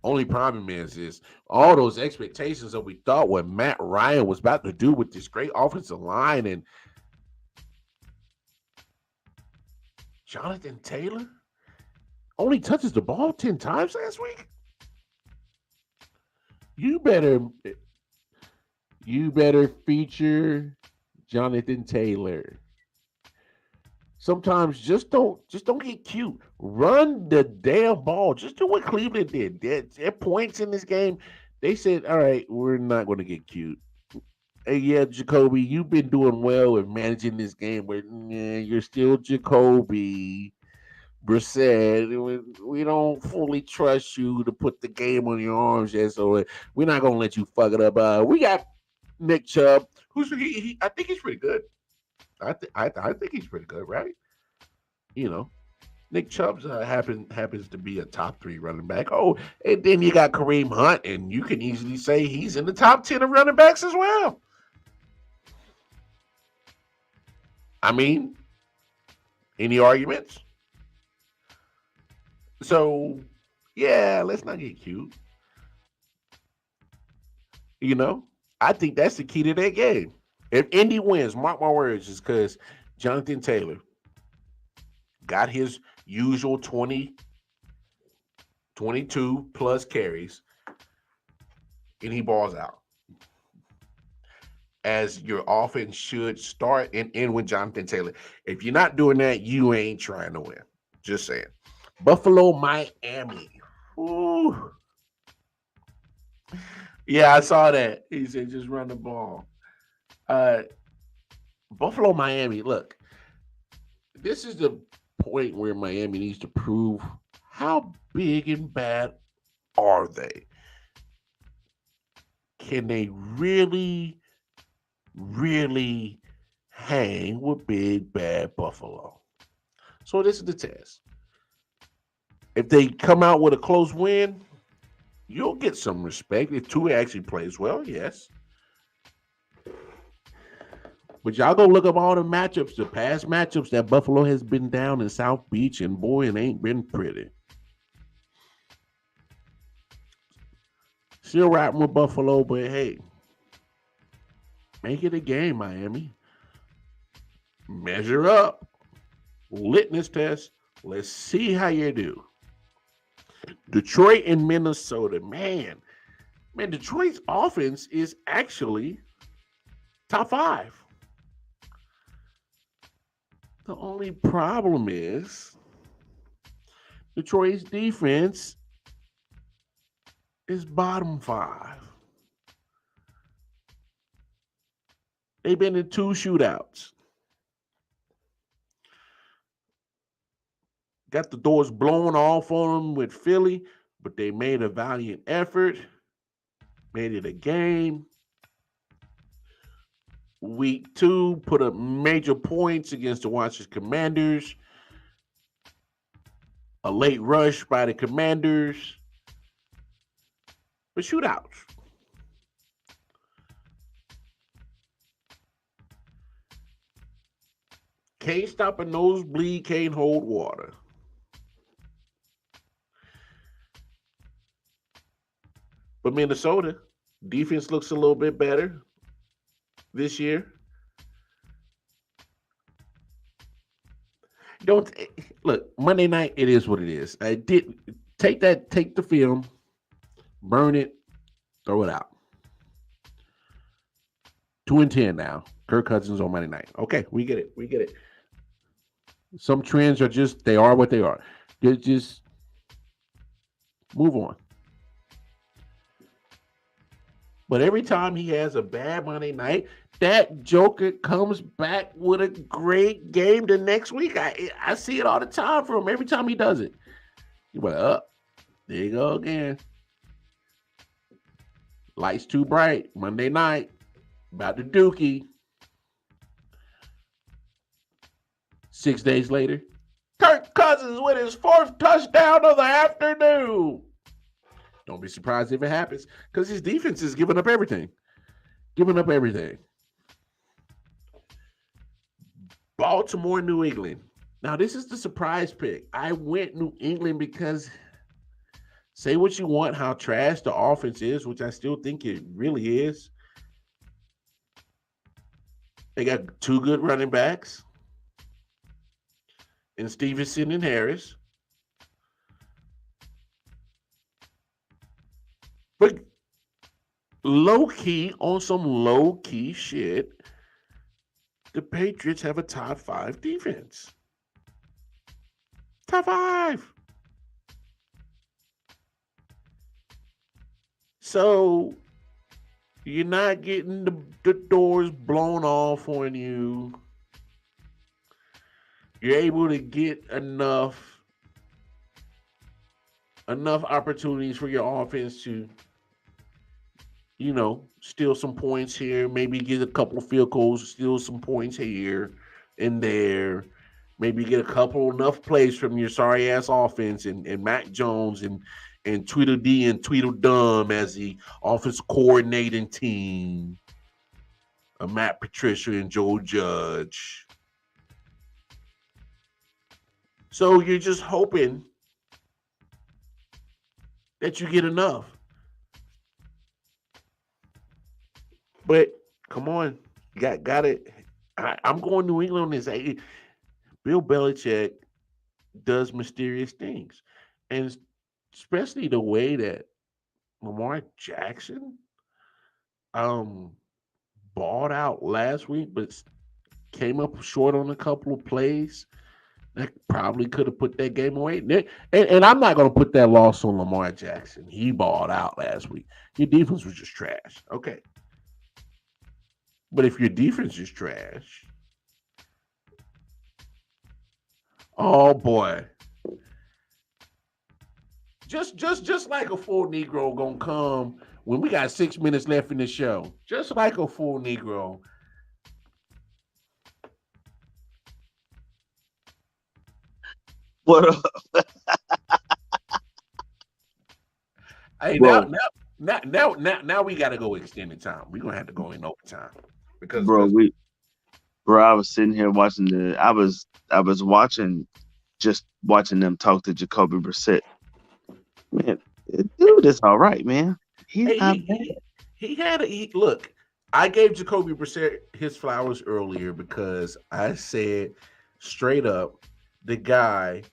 Only problem is all those expectations that we thought what Matt Ryan was about to do with this great offensive line and Jonathan Taylor only touches the ball 10 times last week. You better feature Jonathan Taylor. Sometimes just don't get cute. Run the damn ball. Just do what Cleveland did. At points in this game, they said, all right, we're not going to get cute. Hey, yeah, Jacoby, you've been doing well with managing this game, but you're still Jacoby Brissett. We don't fully trust you to put the game on your arms yet, so we're not going to let you fuck it up. We got Nick Chubb, who's I think he's pretty good. I think he's pretty good, right? You know, Nick Chubb happens to be a top 3 running back. Oh, and then you got Kareem Hunt, and you can easily say he's in the top 10 of running backs as well. I mean, any arguments? So, yeah, let's not get cute. You know, I think that's the key to that game. If Indy wins, mark my words, is because Jonathan Taylor got his usual 20, 22 plus carries, and he balls out. As your offense should start and end with Jonathan Taylor. If you're not doing that, you ain't trying to win. Just saying. Buffalo, Miami. Ooh. Yeah, I saw that. He said just run the ball. Buffalo, Miami. Look, this is the point where Miami needs to prove how big and bad are they. Can they really hang with big bad Buffalo? So this is the test. If they come out with a close win, you'll get some respect. If Tua actually plays well, yes. But y'all go look up all the matchups, the past matchups that Buffalo has been down in South Beach, and boy, it ain't been pretty. Still riding with Buffalo, but hey, make it a game, Miami. Measure up. Litmus test. Let's see how you do. Detroit and Minnesota. Man, Detroit's offense is actually top 5. The only problem is Detroit's defense is bottom 5. They've been in 2 shootouts. Got the doors blown off on them with Philly, but they made a valiant effort, made it a game. Week 2, put up major points against the Washington Commanders. A late rush by the Commanders. But shootouts. Can't stop a nosebleed, can't hold water. But Minnesota, defense looks a little bit better this year. Don't look, Monday night, it is what it is. I did take the film, burn it, throw it out. 2-10 now. Kirk Cousins on Monday night. Okay, we get it. Some trends are they are what they are. Just move on. But every time he has a bad Monday night, that joker comes back with a great game the next week. I see it all the time from him. Every time he does it, he went up. There you go again. Lights too bright. Monday night, about the dookie. 6 days later, Kirk Cousins with his 4th touchdown of the afternoon. Don't be surprised if it happens because his defense is giving up everything. Baltimore, New England. Now, this is the surprise pick. I went New England because say what you want, how trash the offense is, which I still think it really is. They got 2 good running backs in Stevenson and Harris. But low-key, on some low-key shit, the Patriots have a top 5 defense. Top 5. So you're not getting the doors blown off on you. You're able to get enough opportunities for your offense to, steal some points here, maybe get a couple of field goals, steal some points here and there, maybe get a couple enough plays from your sorry ass offense and Mac Jones and Tweedledee and Tweedledum as the offense coordinating team, Matt Patricia and Joe Judge. So you're just hoping that you get enough. But come on, got it. I'm going New England on this. Bill Belichick does mysterious things, and especially the way that Lamar Jackson balled out last week, but came up short on a couple of plays. That probably could have put that game away. And I'm not going to put that loss on Lamar Jackson. He balled out last week. Your defense was just trash. Okay. But if your defense is trash, oh boy. Just like a full Negro gonna come when we got 6 minutes left in the show. Just like a full Negro. What up? Hey, now we gotta go extended time. We're gonna have to go in overtime. Because I was sitting here watching I was watching them talk to Jacoby Brissett. Man, dude is all right, man. He's not bad. Look, I gave Jacoby Brissett his flowers earlier because I said straight up the guy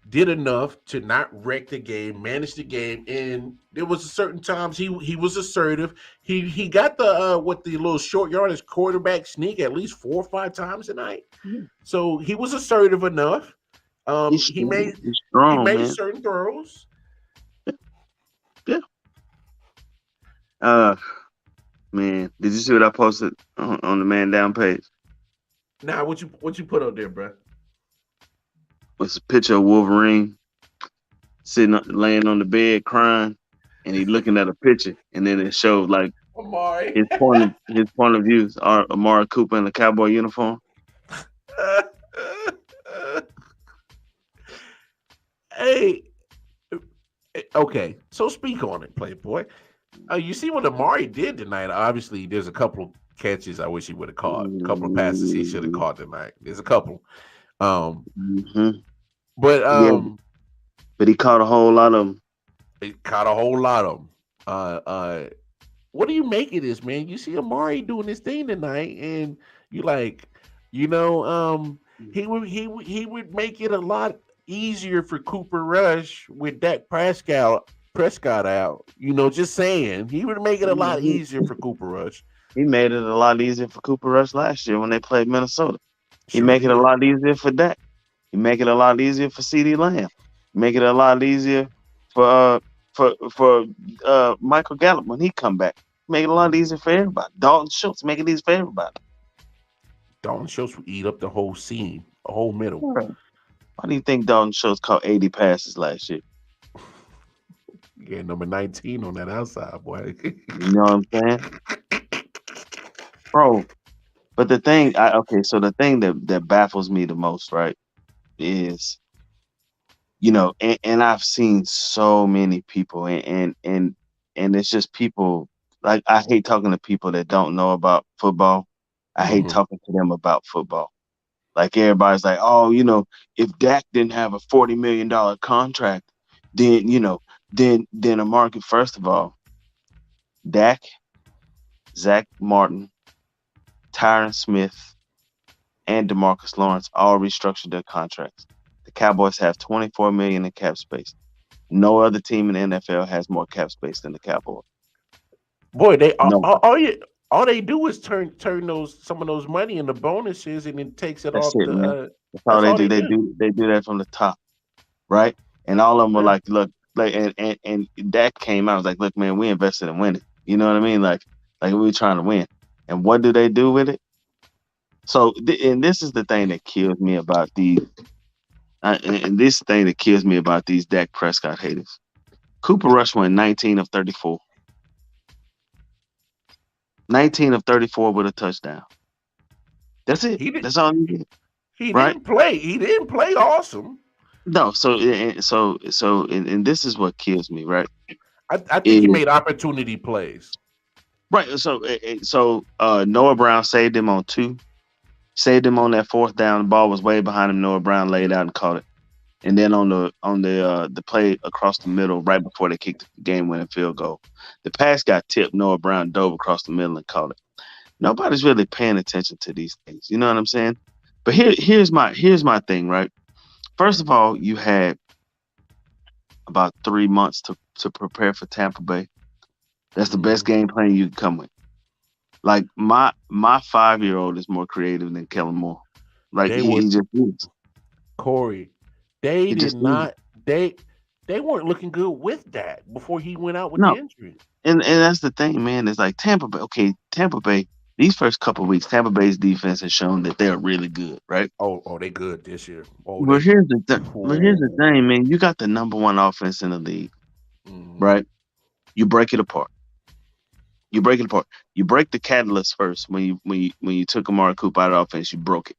did enough to not wreck the game, manage the game, and there was certain times he was assertive. He got the little short yardage quarterback sneak at least 4 or 5 times tonight. Mm-hmm. So he was assertive enough. He's He made strong, man. certain throws. Yeah. Man, did you see what I posted on the Man Down page? Now, what you put up there, bro? It's a picture of Wolverine laying on the bed crying, and he looking at a picture, and then it showed like Amari. his point of view are Amari Cooper in the cowboy uniform. Hey, okay. So speak on it, Playboy. You see what Amari did tonight? Obviously, there's a couple of catches I wish he would have caught. A couple of passes he should have caught tonight. There's a couple. But but he caught a whole lot of them. He caught a whole lot of them. What do you make of this, man? You see Amari doing this thing tonight, and you like, he would make it a lot easier for Cooper Rush with Dak Prescott out. Just saying, he would make it a lot easier for Cooper Rush. He made it a lot easier for Cooper Rush last year when they played Minnesota. He Sure make it did. a lot easier for Dak. He make it a lot easier for CeeDee Lamb. Make it a lot easier for Michael Gallup when he come back. Make it a lot easier for everybody. Dalton Schultz, make it easy for everybody. Dalton Schultz would eat up the whole seam, the whole middle. Why do you think Dalton Schultz caught 80 passes last year? Yeah, number 19 on that outside, boy. You know what I'm saying? Bro, but the thing, the thing that baffles me the most, right, is, and I've seen so many people, and it's just people, like, I hate talking to people that don't know about football. I hate talking to them about football. Like, everybody's like, oh, if Dak didn't have a $40 million contract, then, then a market, first of all, Dak, Zach Martin, Tyron Smith, and DeMarcus Lawrence all restructured their contracts. The Cowboys have $24 million in cap space. No other team in the NFL has more cap space than the Cowboys. Boy, all they do is turn some of those money into bonuses, and it takes it That's off it, man. That's all they do. They do that from the top, right? And all of them were like, look, like, and Dak came out and was like, look, man, we invested in winning. You know what I mean? Like we were trying to win. And what do they do with it? So, and this is the thing that kills me about these. And this thing that kills me about these Dak Prescott haters. Cooper Rush went 19 of 34. 19 of 34 with a touchdown. That's it. That's all he did. He didn't play. He didn't play awesome. No, so this is what kills me, right? I think he made opportunity plays. Right. So Noah Brown saved him on 2. Saved him on that 4th down. The ball was way behind him. Noah Brown laid out and caught it. And then on the play across the middle, right before they kicked the game-winning field goal, the pass got tipped. Noah Brown dove across the middle and caught it. Nobody's really paying attention to these things. You know what I'm saying? But here's my thing, right? First of all, you had about 3 months to prepare for Tampa Bay. That's the best game plan you can come with. Like, my 5-year-old is more creative than Kellen Moore. Like, he just is. Corey, they weren't looking good with that before he went out with the injury. And that's the thing, man. It's like Tampa Bay. Okay, Tampa Bay. These first couple of weeks, Tampa Bay's defense has shown that they're really good, right? Oh, they good this year. But here's the thing, man. You got the number 1 offense in the league, right? You break it apart. You break the catalyst first. When you took Amari Cooper out of offense, you broke it.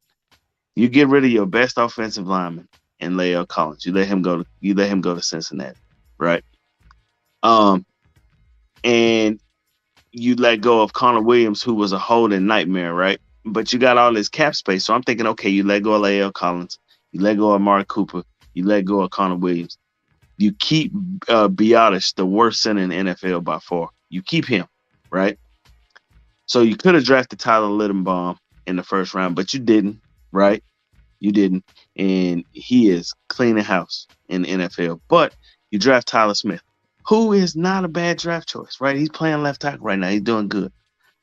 You get rid of your best offensive lineman and La'el Collins. You let him go to Cincinnati, right? And you let go of Connor Williams, who was a holding nightmare, right? But you got all this cap space. So I'm thinking, okay, you let go of La'el Collins, you let go of Amari Cooper, you let go of Connor Williams. You keep Biotis, the worst center in the NFL by far. You keep him, right? So you could have drafted Tyler Linderbaum in the first round, but you didn't, right? You didn't. And he is cleaning house in the NFL. But you draft Tyler Smith, who is not a bad draft choice, right? He's playing left tackle right now. He's doing good.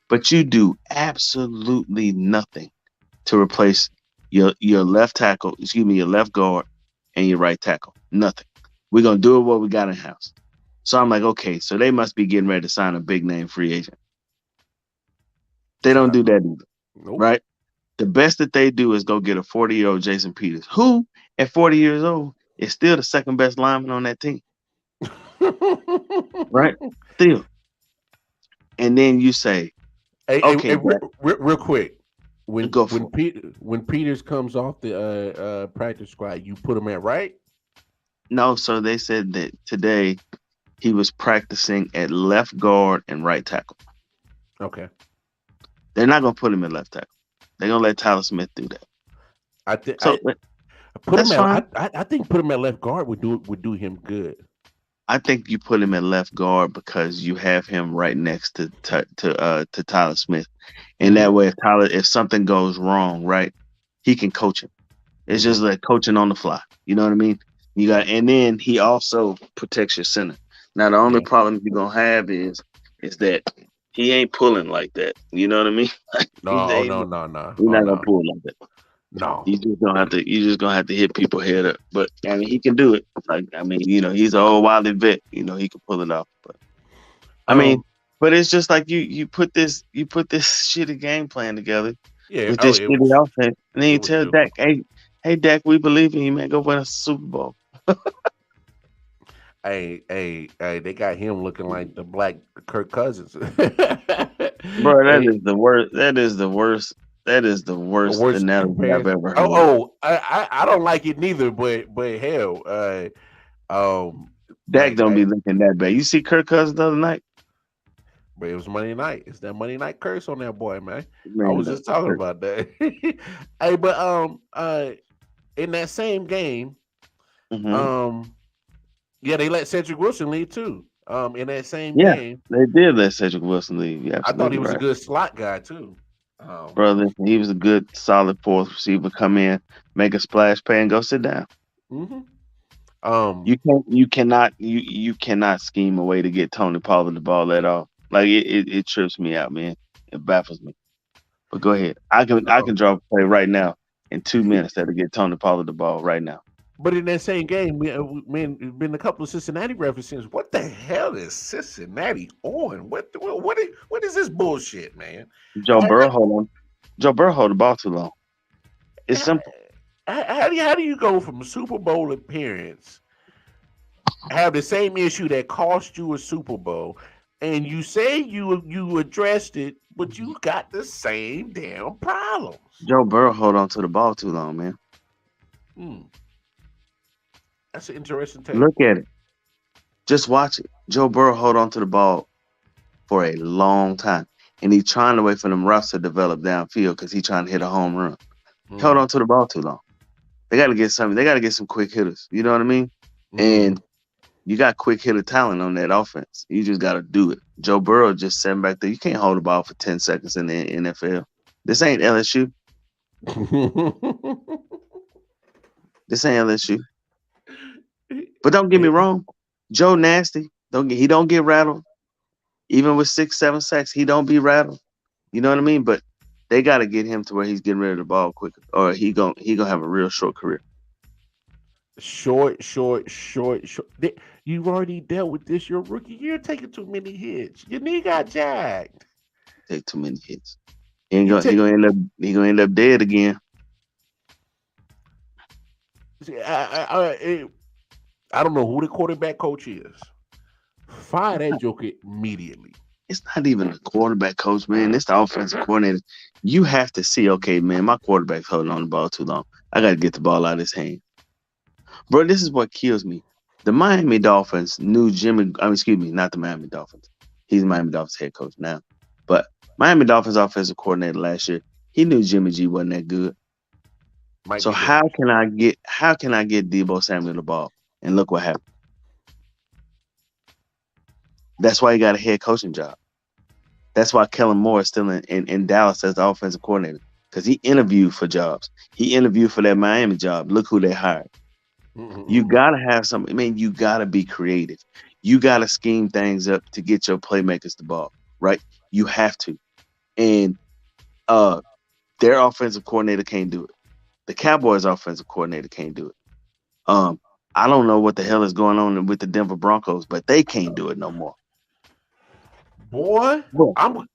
But you do absolutely nothing to replace your left tackle, your left guard, and your right tackle. Nothing. We're gonna do it what we got in house. So I'm like, okay, so they must be getting ready to sign a big name free agent. They don't do that either, Nope. right? The best that they do is go get a 40-year-old Jason Peters, who at 40 years old is still the second best lineman on that team, right? Still. And then you say, Hey, okay, real quick, when go for when Peters comes off the practice squad, you put him at right. No, so they said that today he was practicing at left guard and right tackle. Okay. They're not gonna put him at left tackle. They're gonna let Tyler Smith do that. I think So put that's him fine. at. I think put him at left guard would do him good. I think you put him at left guard because you have him right next to Tyler Smith, and that way, if something goes wrong, right, he can coach him. It's just like coaching on the fly. You know what I mean? And then he also protects your center. Now the only problem you're gonna have is that he ain't pulling like that. You know what I mean? No. He's not gonna pull like that. No. You just gonna have to hit people head up. But I mean, he can do it. Like he's an old wily vet. He can pull it off. But but it's just like you put this shitty game plan together with this shitty offense, and then you tell Dak, hey Dak, we believe in you, man. Go win a Super Bowl. Hey, they got him looking like the black Kirk Cousins. Bro, that is the worst. That is the worst. That is the worst analogy I've ever heard. I don't like it neither, but hell, Dak don't be looking that bad. You see Kirk Cousins the other night? But it was Monday night. It's that Monday night curse on that boy, man. I was just talking about that. Hey, but in that same game, yeah, they let Cedric Wilson lead too. In that same game, they did let Cedric Wilson lead. Yeah, I thought he was a good slot guy too. Brother, he was a good, solid fourth receiver. Come in, make a splash play, and go sit down. You cannot scheme a way to get Tony Pollard the ball at all. Like it trips me out, man. It baffles me. But go ahead. I can draw a play right now in 2 minutes that'll get Tony Pollard the ball right now. But in that same game, there's been a couple of Cincinnati references. What the hell is Cincinnati on? What is this bullshit, man? Joe Burrow hold the ball too long. It's simple. How do you go from a Super Bowl appearance, have the same issue that cost you a Super Bowl, and you say you addressed it, but you got the same damn problems? Joe Burrow hold on to the ball too long, man. That's an interesting take. Look at it. Just watch it. Joe Burrow hold on to the ball for a long time. And he's trying to wait for them routes to develop downfield because he's trying to hit a home run. He hold on to the ball too long. They got to get something. They got to get some quick hitters. You know what I mean? And you got quick hitter talent on that offense. You just got to do it. Joe Burrow just sitting back there. You can't hold the ball for 10 seconds in the NFL. This ain't LSU. This ain't LSU. But don't get me wrong, Joe nasty. He don't get rattled. Even with 6-7 sacks, he don't be rattled. You know what I mean? But they got to get him to where he's getting rid of the ball quicker, or he gonna have a real short career. Short. You've already dealt with this your rookie year, taking too many hits. Your knee got jacked. Take too many hits. He gonna end up dead again. See, I don't know who the quarterback coach is. Fire that joker immediately. It's not even the quarterback coach, man. It's the offensive coordinator. You have to see, okay, man, my quarterback's holding on the ball too long. I got to get the ball out of his hand. Bro, this is what kills me. The Miami Dolphins knew not the Miami Dolphins. He's the Miami Dolphins head coach now. But Miami Dolphins offensive coordinator last year, he knew Jimmy G wasn't that good. So how can I get Deebo Samuel the ball? And look what happened. That's why he got a head coaching job. That's why Kellen Moore is still in Dallas as the offensive coordinator, because he interviewed for jobs. He interviewed for that Miami job. Look who they hired. You got to have something. I mean, you got to be creative. You got to scheme things up to get your playmakers the ball, right? You have to. And their offensive coordinator can't do it. The Cowboys offensive coordinator can't do it. I don't know what the hell is going on with the Denver Broncos, but they can't do it no more. Boy, Bro, I'm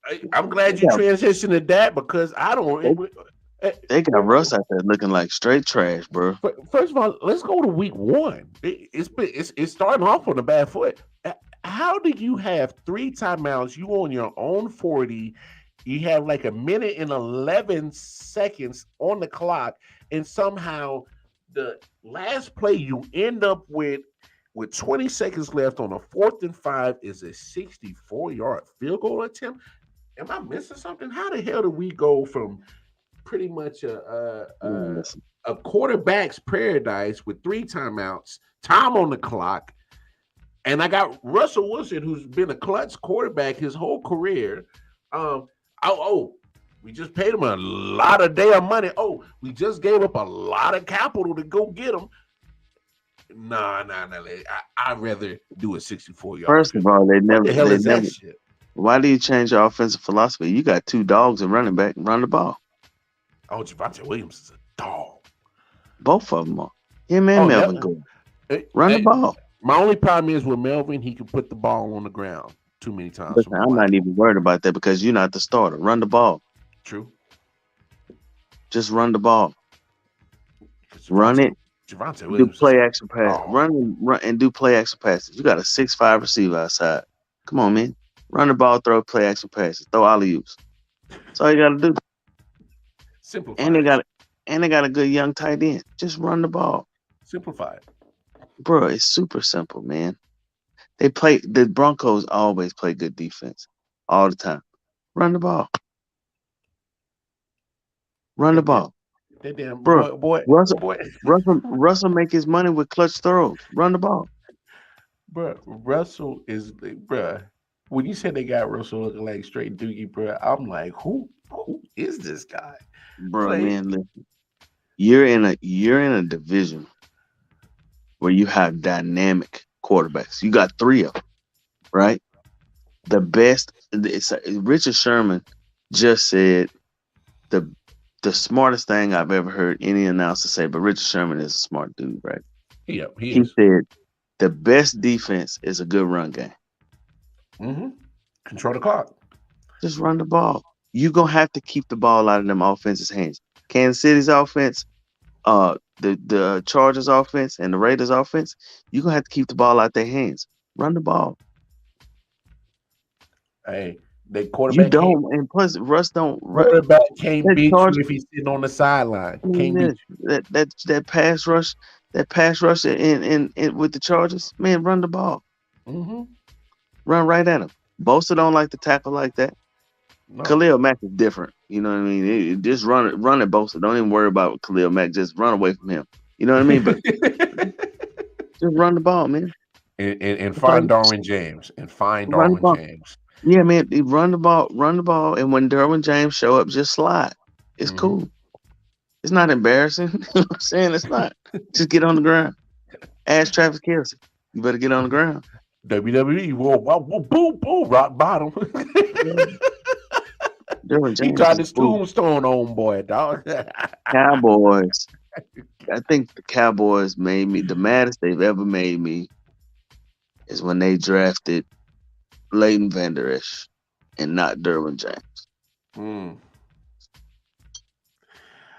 glad you transitioned to that because I don't. they got Russ out there looking like straight trash, bro. First of all, let's go to week one. It's starting off on a bad foot. How do you have 3 timeouts? You on your own 40. You have like a minute and 11 seconds on the clock, and somehow the last play you end up with 20 seconds left on a 4th and 5 is a 64-yard field goal attempt. Am I missing something? How the hell do we go from pretty much a quarterback's paradise with 3 timeouts, time on the clock, and I got Russell Wilson, who's been a clutch quarterback his whole career. We just paid him a lot of damn money. Oh, we just gave up a lot of capital to go get him. Nah. I'd rather do a 64-yard. First of all, they never. What the hell is that shit? Why do you change your offensive philosophy? You got 2 dogs and running back, run the ball. Oh, Javonte Williams is a dog. Both of them are. Him and Melvin Gordon. Run the ball. My only problem is with Melvin, he can put the ball on the ground too many times. Listen, I'm not even worried about that because you're not the starter. Run the ball. True. Just run the ball. Run it. Javonte do Williams play action pass. Run and do play action passes. You got a 6'5" receiver outside. Come on, man. Run the ball, throw play action passes, throw alley-oops. That's all you gotta do. Simplify. And they got a good young tight end. Just run the ball. Simplify it. Bro, it's super simple, man. The Broncos always play good defense. All the time. Run the ball. Run the ball. That damn bro, boy. Russell make his money with clutch throws. Run the ball. Bro, Russell is when you said they got Russell looking like straight doogie, bro, I'm like, who is this guy? Bro, man, listen. You're in a division where you have dynamic quarterbacks. You got 3 of them, right? The best. Richard Sherman just said the smartest thing I've ever heard any announcer say. But Richard Sherman is a smart dude, right? Yeah, he said the best defense is a good run game. Mm-hmm. Control the clock. Just run the ball. You're gonna have to keep the ball out of them offenses' hands. Kansas City's offense, the Chargers offense, and the Raiders offense, you're gonna have to keep the ball out their hands. Run the ball. Hey, the quarterback. You don't, and plus Russ don't. Quarterback can't beat you if he's sitting on the sideline. Can't beat you. That pass rush, in with the Chargers, man, run the ball. Mm-hmm. Run right at him. Bosa don't like to tackle like that. No. Khalil Mack is different. You know what I mean? Just run at Bosa. Don't even worry about Khalil Mack. Just run away from him. You know what I mean? But just run the ball, man. And find Darwin James. James. Yeah, man. Run the ball. And when Derwin James show up, just slide. It's cool. It's not embarrassing. You know what I'm saying? It's not. Just get on the ground. Ask Travis Kelce. You better get on the ground. WWE, boom, rock bottom. He tried to tombstone on boy, dog. Cowboys. I think the Cowboys made me the maddest they've ever made me is when they drafted Leighton Vander Esch and not Derwin James.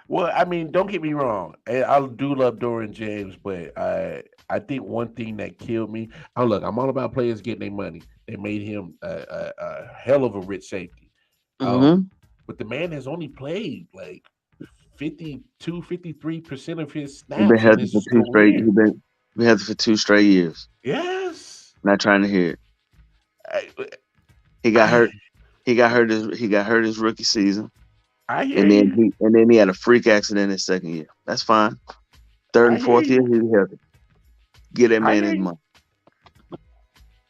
Well, I mean, don't get me wrong. I do love Derwin James, but I think one thing that killed me. I'm all about players getting their money. They made him a hell of a rich safety. But the man has only played like 53% of his snaps. He's been healthy for 2 straight. He's been healthy for 2 straight years. Yes. Not trying to hear it. He got hurt. He got hurt his rookie season. And then he had a freak accident his second year. That's fine. 3rd and 4th year, he's healthy. Get that man his money.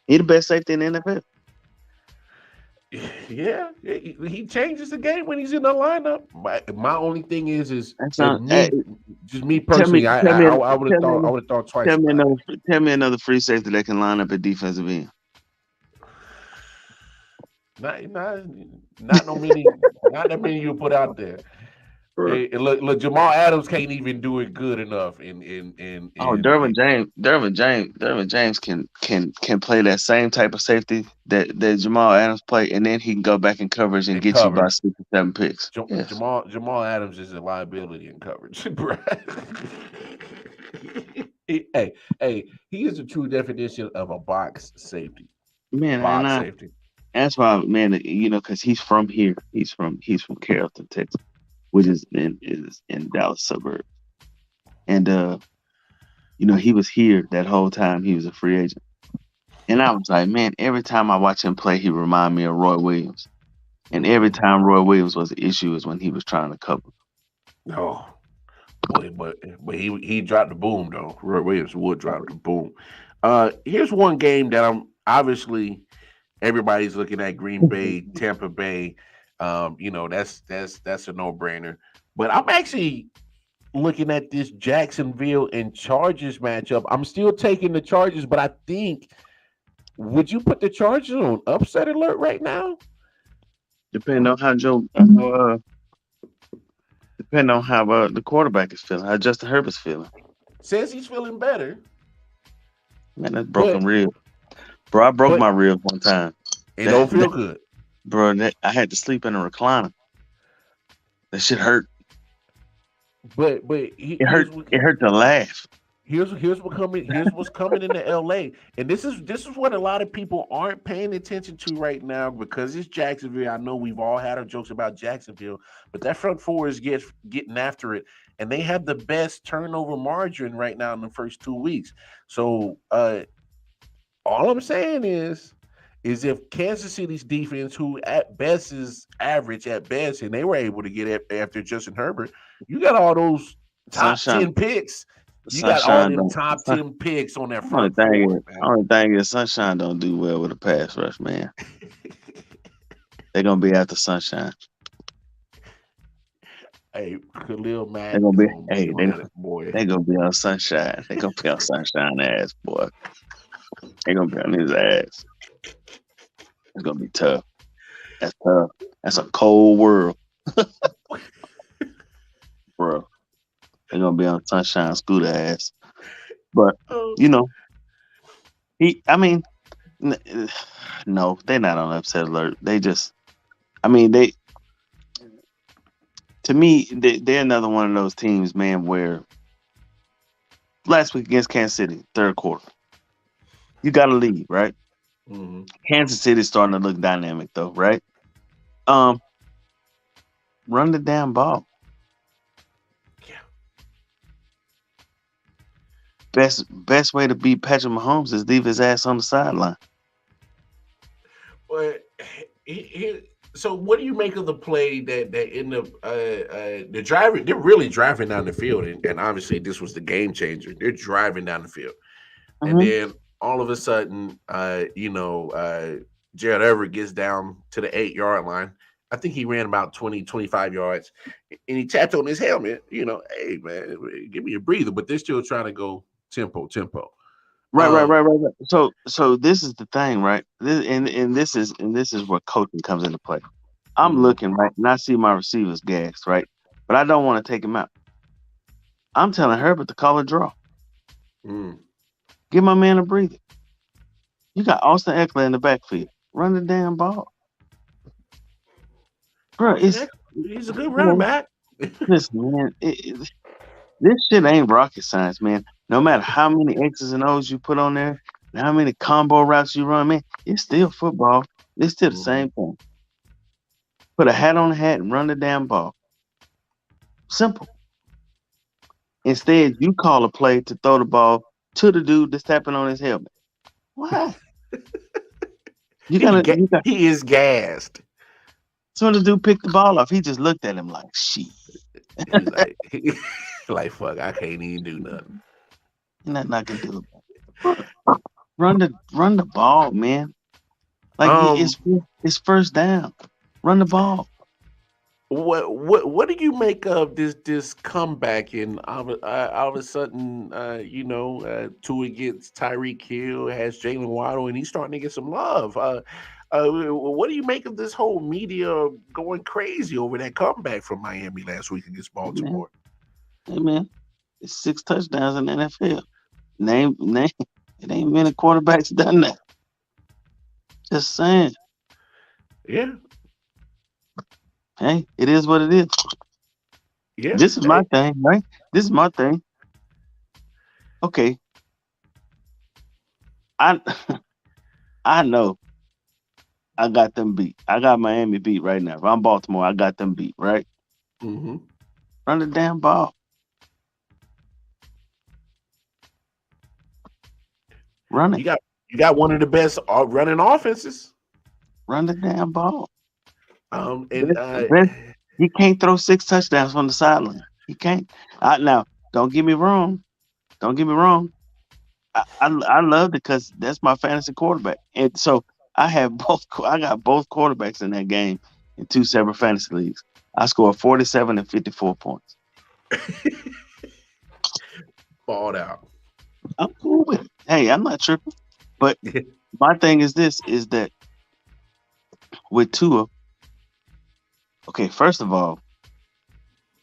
He the best safety in the NFL. Yeah, he changes the game when he's in the lineup. My only thing is just me personally. I would have thought twice. Tell me another free safety that can line up at defensive end. Not that many you put out there. Look, Jamal Adams can't even do it good enough. Oh, Dervin James can play that same type of safety that Jamal Adams play, and then he can go back in coverage and and get you cover. about 6 or 7 picks. Yes. Jamal Adams is a liability in coverage, bro. Hey, he is the true definition of a box safety. Man, Box safety. that's why, man, because he's from here. He's from Carrollton, Texas, which is in Dallas suburb. And he was here that whole time he was a free agent. And I was like, man, every time I watch him play, he remind me of Roy Williams. And every time Roy Williams was an issue is when he was trying to cover. No. But he dropped the boom though. Roy Williams would drop the boom. Here's one game that I'm obviously everybody's looking at Green Bay, Tampa Bay. That's a no-brainer. But I'm actually looking at this Jacksonville and Chargers matchup. I'm still taking the Chargers, but I think would you put the Chargers on upset alert right now? Depending on how the quarterback is feeling, how Justin Herbert's feeling. Says he's feeling better. Man, that's broken rib. Bro, I broke my rib one time. It don't feel good. Bro, I had to sleep in a recliner. That shit hurt. But it hurt to laugh. Here's what's coming into LA. And this is what a lot of people aren't paying attention to right now because it's Jacksonville. I know we've all had our jokes about Jacksonville, but that front four is getting after it. And they have the best turnover margin right now in the first 2 weeks. So all I'm saying is if Kansas City's defense, who at best is average at best, and they were able to get after Justin Herbert, you got all those top 10 picks. You got all them top 10 picks on that front four. Only thing is Sunshine don't do well with a pass rush, man. They're gonna be after Sunshine. Hey, Khalil Mack. They're gonna be They're gonna be on Sunshine. They're gonna be on Sunshine ass, boy. They're gonna be on his ass. It's gonna be tough. That's tough. That's a cold world. Bro. They're gonna be on Sunshine Scooter ass. But no, they're not on upset alert. They just to me, they're another one of those teams, man, where last week against Kansas City, third quarter, you got to lead, right? Mm-hmm. Kansas City's starting to look dynamic, though, right? Run the damn ball. Yeah. Best way to beat Patrick Mahomes is leave his ass on the sideline. But so what do you make of the play that in the driving? They're really driving down the field, and obviously this was the game changer. They're driving down the field, and then all of a sudden, Gerald Everett gets down to the 8-yard line. I think he ran about 20, 25 yards, and he tapped on his helmet. Hey man, give me a breather. But they're still trying to go tempo. Right. So this is the thing, right? This is where coaching comes into play. I'm looking, right, and I see my receivers gassed, right? But I don't want to take him out. I'm telling Herbert to call a draw. Give my man a breather. You got Austin Eckler in the backfield. Run the damn ball. Bro, he's a good running back. Listen, man, this shit ain't rocket science, man. No matter how many X's and O's you put on there, and how many combo routes you run, man, it's still football. It's still the same thing. Put a hat on the hat and run the damn ball. Simple. Instead, you call a play to throw the ball to the dude that's tapping on his helmet. Why? He is gassed. So when the dude picked the ball off, he just looked at him like, shit. He's like, fuck, I can't even do nothing. Nothing I can do about it. Run the ball, man. Like it's first down. Run the ball. What do you make of this comeback and all of a sudden Tua gets Tyreek Hill, has Jalen Waddle, and he's starting to get some love. What do you make of this whole media going crazy over that comeback from Miami last week against Baltimore? Hey man, it's 6 touchdowns in the NFL. Name. It ain't many quarterbacks done that. Just saying. Yeah. Hey, it is what it is. Yeah. This is my thing, right? This is my thing. Okay. I I know I got them beat. I got Miami beat right now. If I'm Baltimore, I got them beat, right? Mm-hmm. Run the damn ball. Run it. You got one of the best running offenses. Run the damn ball. And He can't throw 6 touchdowns from the sideline. He can't. Now, don't get me wrong. Don't get me wrong. I love it because that's my fantasy quarterback, and so I have both. I got both quarterbacks in that game in 2 separate fantasy leagues. I scored 47 and 54 points. Balled out. I'm cool with it. Hey, I'm not tripping. But my thing is this: is that with Tua, okay, first of all,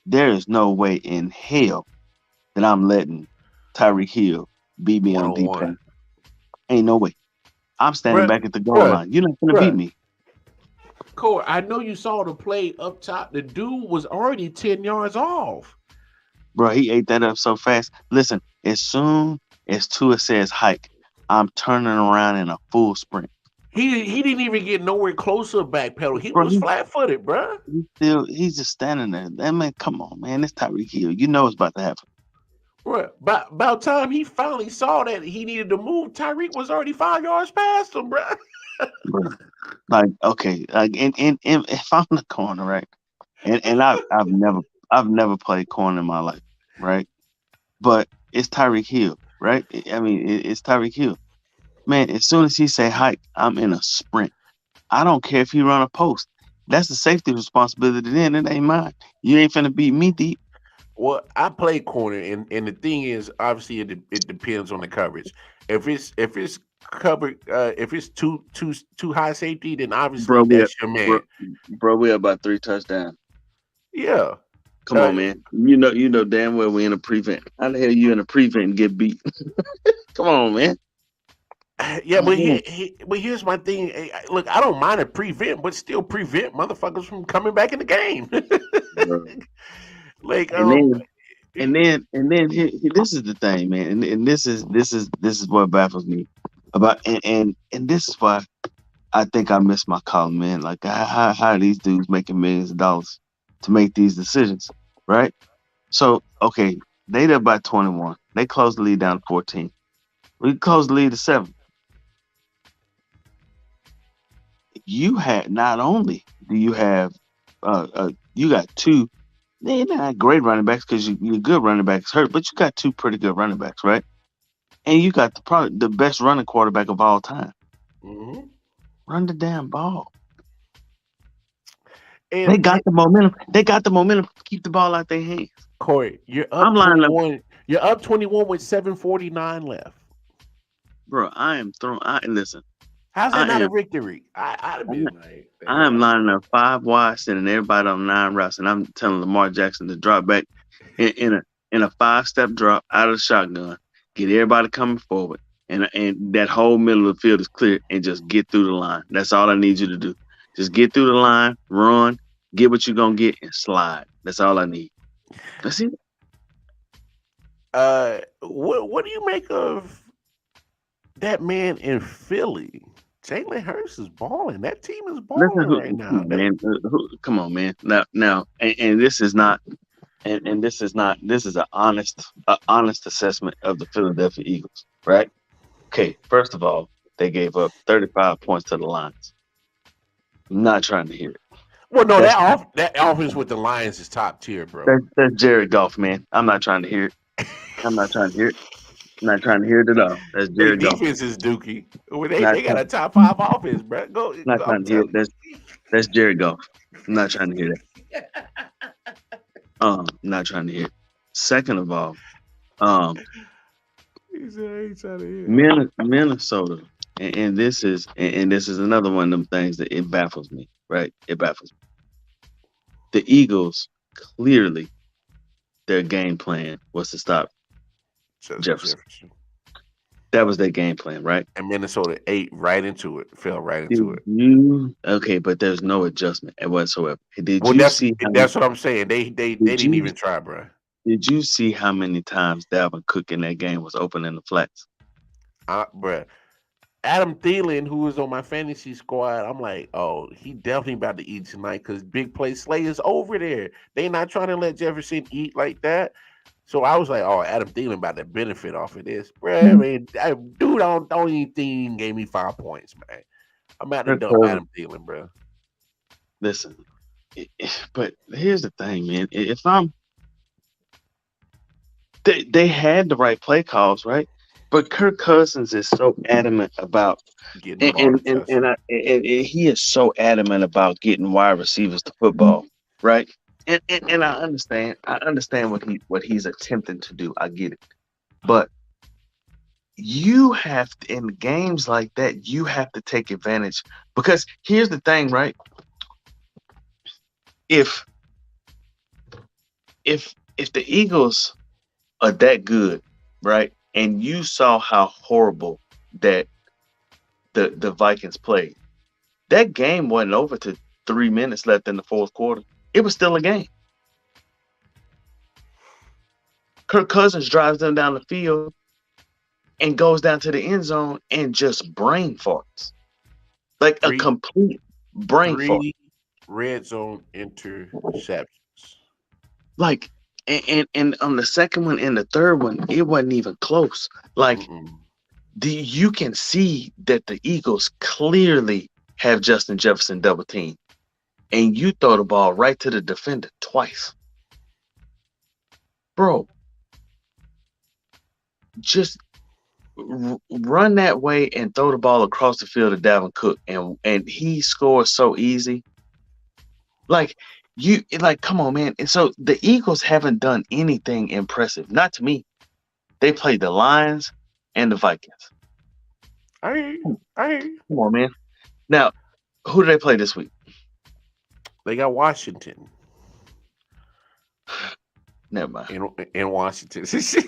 there is no way in hell that I'm letting Tyreek Hill beat me on deep pass. Ain't no way. I'm standing back at the goal line. You're not gonna beat me. Corey, I know you saw the play up top. The dude was already 10 yards off. Bro, he ate that up so fast. Listen, as soon as Tua says hike, I'm turning around in a full sprint. He didn't even get nowhere close to a back pedal. He was flat-footed, bro. He's just standing there. That man, come on, man. It's Tyreek Hill. You know it's about to happen. Bro, about time he finally saw that he needed to move, Tyreek was already 5 yards past him, bro. Like, okay, like, and if I'm the corner, right, and I've never played corner in my life, right, but it's Tyreek Hill, right? I mean, it's Tyreek Hill, man. As soon as he say hike, I'm in a sprint. I don't care if he run a post. That's the safety responsibility. Then it ain't mine. You ain't finna beat me deep. Well, I play corner, and the thing is, obviously, it depends on the coverage. If it's covered, if it's too high safety, then obviously that's your man. Bro, we have about 3 touchdowns. Yeah. Come on, man. You know damn well we in a prevent. How the hell you in a prevent and get beat? Come on, man. Yeah, but here's my thing. Look, I don't mind a prevent, but still prevent motherfuckers from coming back in the game. Like, and then this is the thing, man, and this is what baffles me about, and this is why I think I miss my column, man. Like, how are these dudes making millions of dollars to make these decisions, right? So, okay, they up by 21. They closed the lead down to 14. We closed the lead to 7. You had not only do you have you got 2. They're not great running backs because your good running backs hurt, but you got 2 pretty good running backs, right? And you got probably the best running quarterback of all time. Mm-hmm. Run the damn ball. And they got the momentum. They got the momentum to keep the ball out their hands. Corey, you're up 21. You're up 21 with 7:49 left. Bro, I am throwing. Listen. How's that not a victory? I am lining up 5 wide, sending everybody on 9 routes, and I'm telling Lamar Jackson to drop back in a 5-step drop out of the shotgun, get everybody coming forward, and that whole middle of the field is clear, and just get through the line. That's all I need you to do. Just get through the line, run, get what you're gonna get, and slide. That's all I need. That's it. What do you make of that man in Philly? Jalen Hurts is balling. That team is balling right now. Man, come on, man. Now, and this is not, and this is not. This is an honest assessment of the Philadelphia Eagles, right? Okay, first of all, they gave up 35 points to the Lions. I'm not trying to hear it. Well, no, that offense with the Lions is top tier, bro. That's Jared Goff, man. I'm not trying to hear it. I'm not trying to hear it. I'm not trying to hear it at all. That's Jared Goff. Defense is Dookie. They got a top 5 offense, bro. Not trying to hear it. That's Jared Goff. I'm not trying to hear that. I'm not trying to hear it. Second of all, Minnesota and this is another one of them things that it baffles me, right? It baffles me. The Eagles clearly their game plan was to stop Justin Jefferson. Jefferson. That was their game plan, right? And Minnesota ate right into it, fell right into it. Okay, but there's no adjustment whatsoever. Did Well, you see that's what I'm saying. They didn't even try, bro. Did you see how many times Dalvin Cook in that game was open in the flats? Bruh. Adam Thielen, who was on my fantasy squad, I'm like, oh, he definitely about to eat tonight because Big Play Slayer's over there. They not trying to let Jefferson eat like that. So I was like, oh, Adam Thielen about to benefit off of this, bro. I mean, dude, don't even think he gave me 5 points, man. I'm about to dump Adam Thielen, bro. Listen, but here's the thing, man. If they had the right play calls, right? But Kirk Cousins is so adamant about getting the ball to Justin. And he is so adamant about getting wide receivers to football, right? And I understand what he's attempting to do. I get it, but you have to, in games like that, you have to take advantage because here's the thing, right? If the Eagles are that good, right? And you saw how horrible that the Vikings played. That game wasn't over to 3 minutes left in the fourth quarter. It was still a game. Kirk Cousins drives them down the field and goes down to the end zone and just brain farts. Like a complete brain fart. 3 red zone interceptions. Like, and on the second one and the third one, it wasn't even close. Like, you can see that the Eagles clearly have Justin Jefferson double team, and you throw the ball right to the defender twice. Bro, just run that way and throw the ball across the field to Dalvin Cook, and he scores so easy. Like, come on, man. And so the Eagles haven't done anything impressive. Not to me. They played the Lions and the Vikings. I hear you. Come on, man. Now, who do they play this week? They got Washington. Never mind. In Washington. He said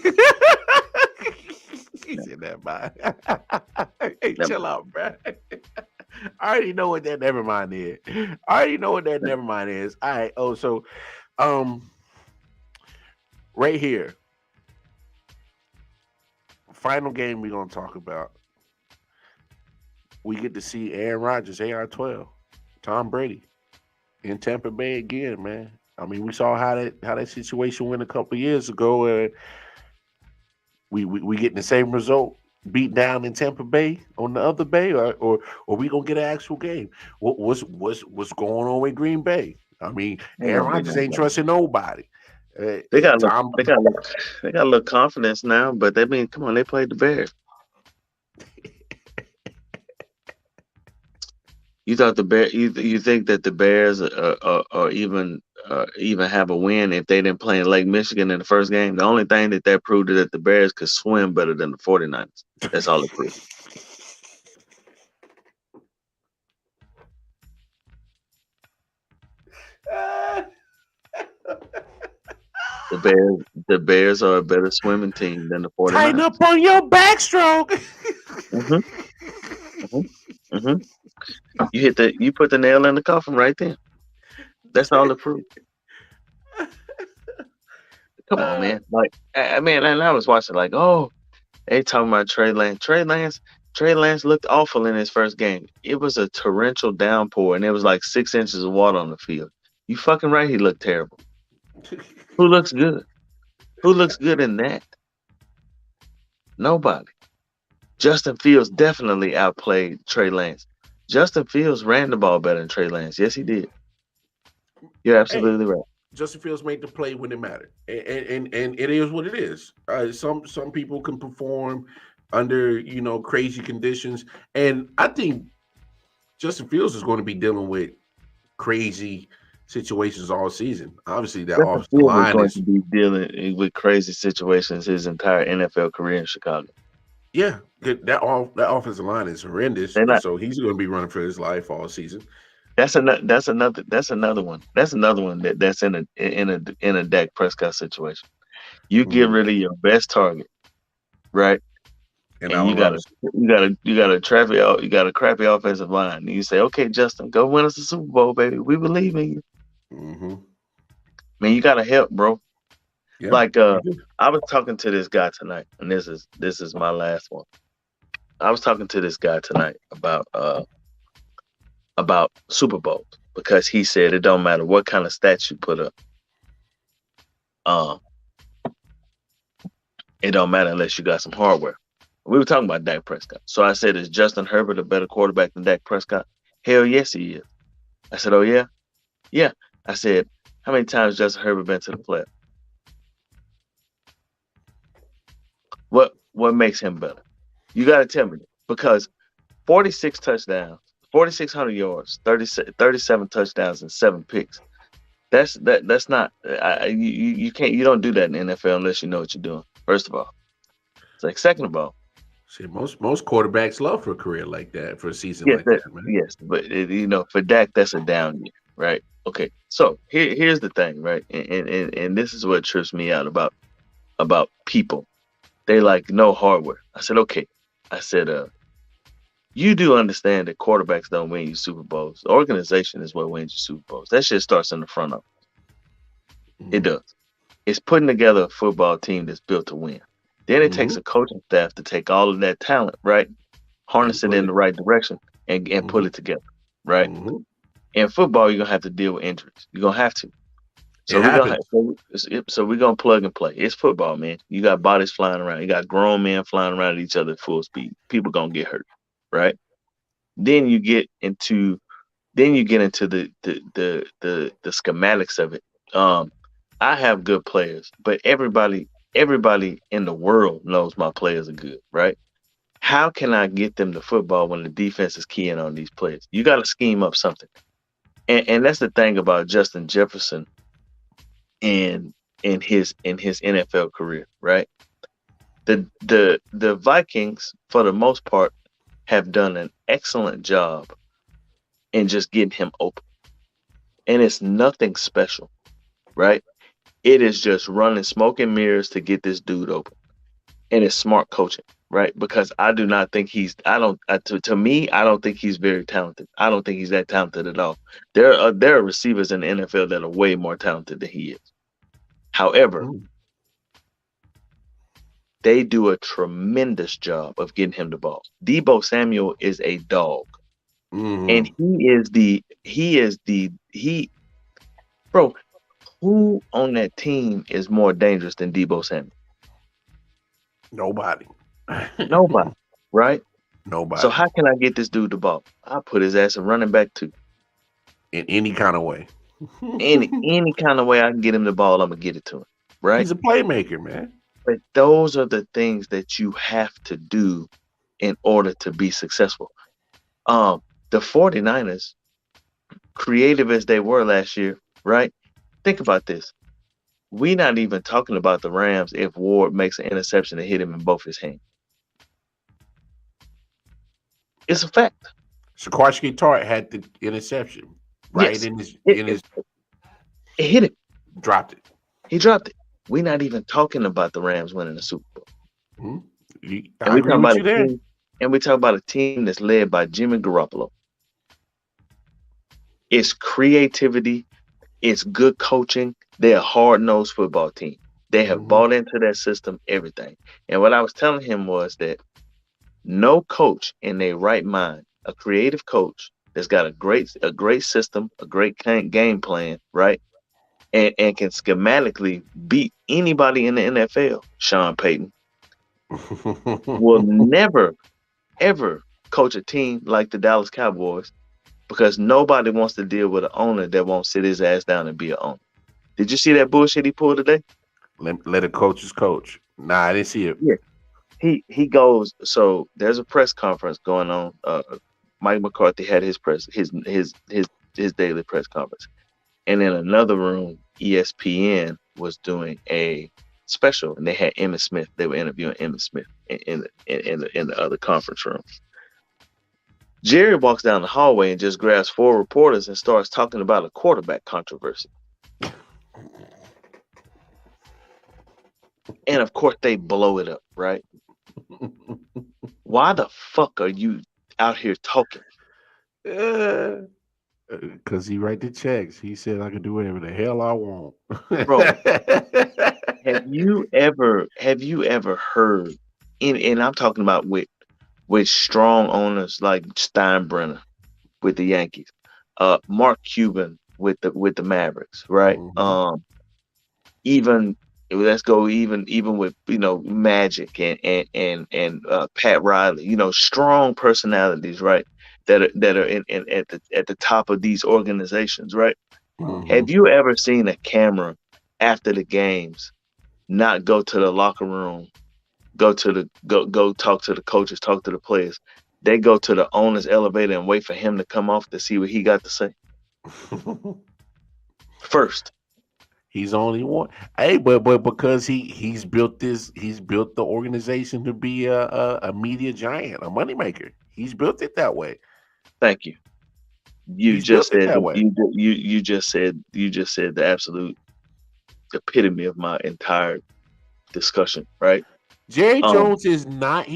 never mind. Hey, chill out, bro. I already know what that never mind is. All right. Oh, so right here. Final game we're gonna talk about. We get to see Aaron Rodgers, AR-12, Tom Brady in Tampa Bay again, man. I mean, we saw how that situation went a couple years ago. We getting the same result, beat down in Tampa Bay on the other Bay, or we gonna get an actual game? What's going on with Green Bay? I mean, Aaron Rodgers ain't trusting nobody. They got a little confidence now, but come on, they played the Bears. You thought the Bears? You think that the Bears are even have a win if they didn't play in Lake Michigan in the first game? The only thing that proved is that the Bears could swim better than the 49ers. That's all it proved. The Bears are a better swimming team than the 49ers. Tighten up on your backstroke. You put the nail in the coffin right there. That's all it proved. Come on, man. Like, and I was watching like, oh, they talking about Trey Lance. Trey Lance looked awful in his first game. It was a torrential downpour, and there was like 6 inches of water on the field. You fucking right, he looked terrible. Who looks good? Who looks good in that? Nobody. Justin Fields definitely outplayed Trey Lance. Justin Fields ran the ball better than Trey Lance. Yes, he did. You're absolutely right. Justin Fields made the play when it mattered, and it is what it is. Some people can perform under crazy conditions, and I think Justin Fields is going to be dealing with crazy situations all season. Obviously, that offensive line is going to be dealing with crazy situations his entire NFL career in Chicago. Yeah, that offensive line is horrendous, They're and not. so he's going to be running for his life all season. That's another one. That's another one that's in a Dak Prescott situation. You get Mhm. rid of your best target, right? And And Allen Robinson. you got a crappy offensive line. And you say, okay, Justin, go win us the Super Bowl, baby. We believe in you. Hmm. Man, you gotta help, bro. Yeah, Like you do. I was talking to this guy tonight, and this is my last one. I was talking to this guy tonight about Super Bowls because he said it don't matter what kind of stats you put up. Um, it don't matter unless you got some hardware. We were talking about Dak Prescott. So I said, is Justin Herbert a better quarterback than Dak Prescott? Hell yes, he is. I said, oh yeah? Yeah. I said, how many times Justin Herbert been to the playoffs? What makes him better? You got to tell me because 46 touchdowns, 4,600 yards, 37 touchdowns, and 7 picks. That's not. You can't. You don't do that in the NFL unless you know what you're doing. First of all, it's like second of all, See, most quarterbacks love for a career like that, for a season yes, like that, man. yes, but for Dak, that's a down year, right? Okay, so here's the thing, right? And this is what trips me out about people. They like no hardware. I said, okay. I said, you do understand that quarterbacks don't win you Super Bowls. The organization is what wins you Super Bowls. That shit starts in the front of it. Hmm. Does. It's putting together a football team that's built to win. Then it takes Hmm. a coaching staff to take all of that talent, right? And Harness it put in it. the right direction and put Hmm. it together, right? Hmm. In football, you're gonna have to deal with injuries. You're gonna have to. It So we're gonna happens. so we're gonna plug and play. It's football, man. You got bodies flying around. You got grown men flying around at each other at full speed. People gonna get hurt, right? Then you get into the schematics of it. Um, I have good players, but everybody in the world knows my players are good, right? How can I get them to football when the defense is keying on these players? You got to scheme up something, and that's the thing about Justin Jefferson in in his NFL career, right? The Vikings, for the most part, have done an excellent job in just getting him open, and it's nothing special, right? It is just running smoke and mirrors to get this dude open. And it's smart coaching, right? Because I do not think I don't, to me, I don't think he's very talented. I don't think he's that talented at all. There are receivers in the NFL that are way more talented than he is. However, Mm. they do a tremendous job of getting him the ball. Debo Samuel is a dog. And Mhm. bro, who on that team is more dangerous than Debo Samuel? Nobody. Nobody, right? So Nobody. how can I get this dude the ball? I put his ass a running back too. In any kind of way. Any kind of way I can get him the ball, I'm gonna get it to him. Right? He's a playmaker, man. But those are the things that you have to do in order to be successful. The 49ers, creative as they were last year, right? Think about this. We're not even talking about the Rams if Ward makes an interception and hit him in both his hands. It's a fact. Sikorsky Tart had the interception right Yes. in his It hit him. dropped it. He dropped it. We're not even talking about the Rams winning the Super Bowl. I agree with you there. And we talk about a team that's led by Jimmy Garoppolo. It's creativity. It's good coaching. They're a hard-nosed football team. They have bought into that system, everything. And what I was telling him was that no coach in their right mind, a creative coach that's got a great system, a great game plan, right? And can schematically beat anybody in the NFL, Sean Payton, will never, ever coach a team like the Dallas Cowboys because nobody wants to deal with an owner that won't sit his ass down and be an owner. Did you see that bullshit he pulled today? Let a coach's coach. Nah, I didn't see it. Yeah. He goes, so there's a press conference going on. Mike McCarthy had his daily press conference. And in another room, ESPN was doing a special and they had Emmitt Smith. They were interviewing Emmitt Smith. in the other conference room. Jerry walks down the hallway and just grabs 4 reporters and starts talking about a quarterback controversy. And of course, they blow it up, right? Why the fuck are you out here talking? Because he write the checks. He said I can do whatever the hell I want. Bro, have you ever heard, and I'm talking about with strong owners like Steinbrenner with the Yankees, Mark Cuban with the Mavericks, right? Mhm. Even let's go even with Magic and Pat Riley, strong personalities, right? That are in at the top of these organizations, right? Have Mhm. you ever seen a camera after the games not go to the locker room, go talk to the coaches, talk to the players? They go to the owner's elevator and wait for him to come off to see what he got to say first. He's only one. Hey, but because he's built the organization to be a media giant, a moneymaker. He's built it that way. Thank you. You He's built just it said that way. you just said the absolute epitome of my entire discussion, right? Jerry Um, Jones is not.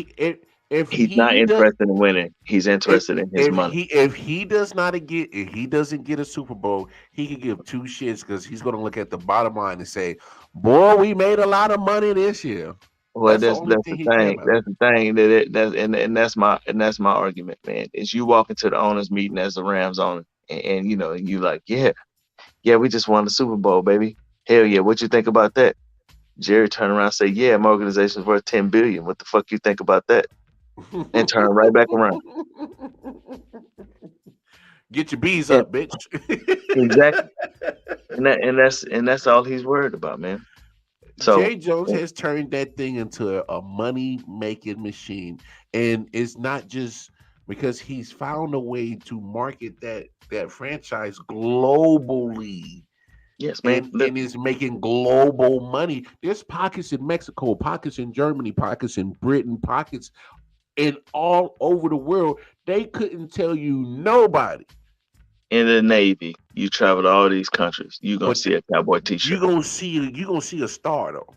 If he's not he does, interested in winning. He's interested in his money. if he does not get if he doesn't get a Super Bowl, he could give 2 shits because he's going to look at the bottom line and say, "Boy, we made a lot of money this year." Well, That's the that's only the thing he care thing. about. That's the thing and that's my argument, man. Is you walk into the owners meeting as the Rams owner, and and you like, yeah, we just won the Super Bowl, baby. Hell yeah, what you think about that? Jerry turn around and say, yeah, my organization's worth $10 billion. What the fuck you think about that? And turn right back around. Get your bees And up, bitch. exactly. And that's all he's worried about, man. So Jay Jones has turned that thing into a money making machine, and it's not just because he's found a way to market that franchise globally, yes, man. and is making global money. There's pockets in Mexico, pockets in Germany, pockets in Britain, pockets in all over the world. They couldn't tell you nobody, In the Navy, you travel to all these countries, you're gonna but see a cowboy t-shirt. you gonna see a star though.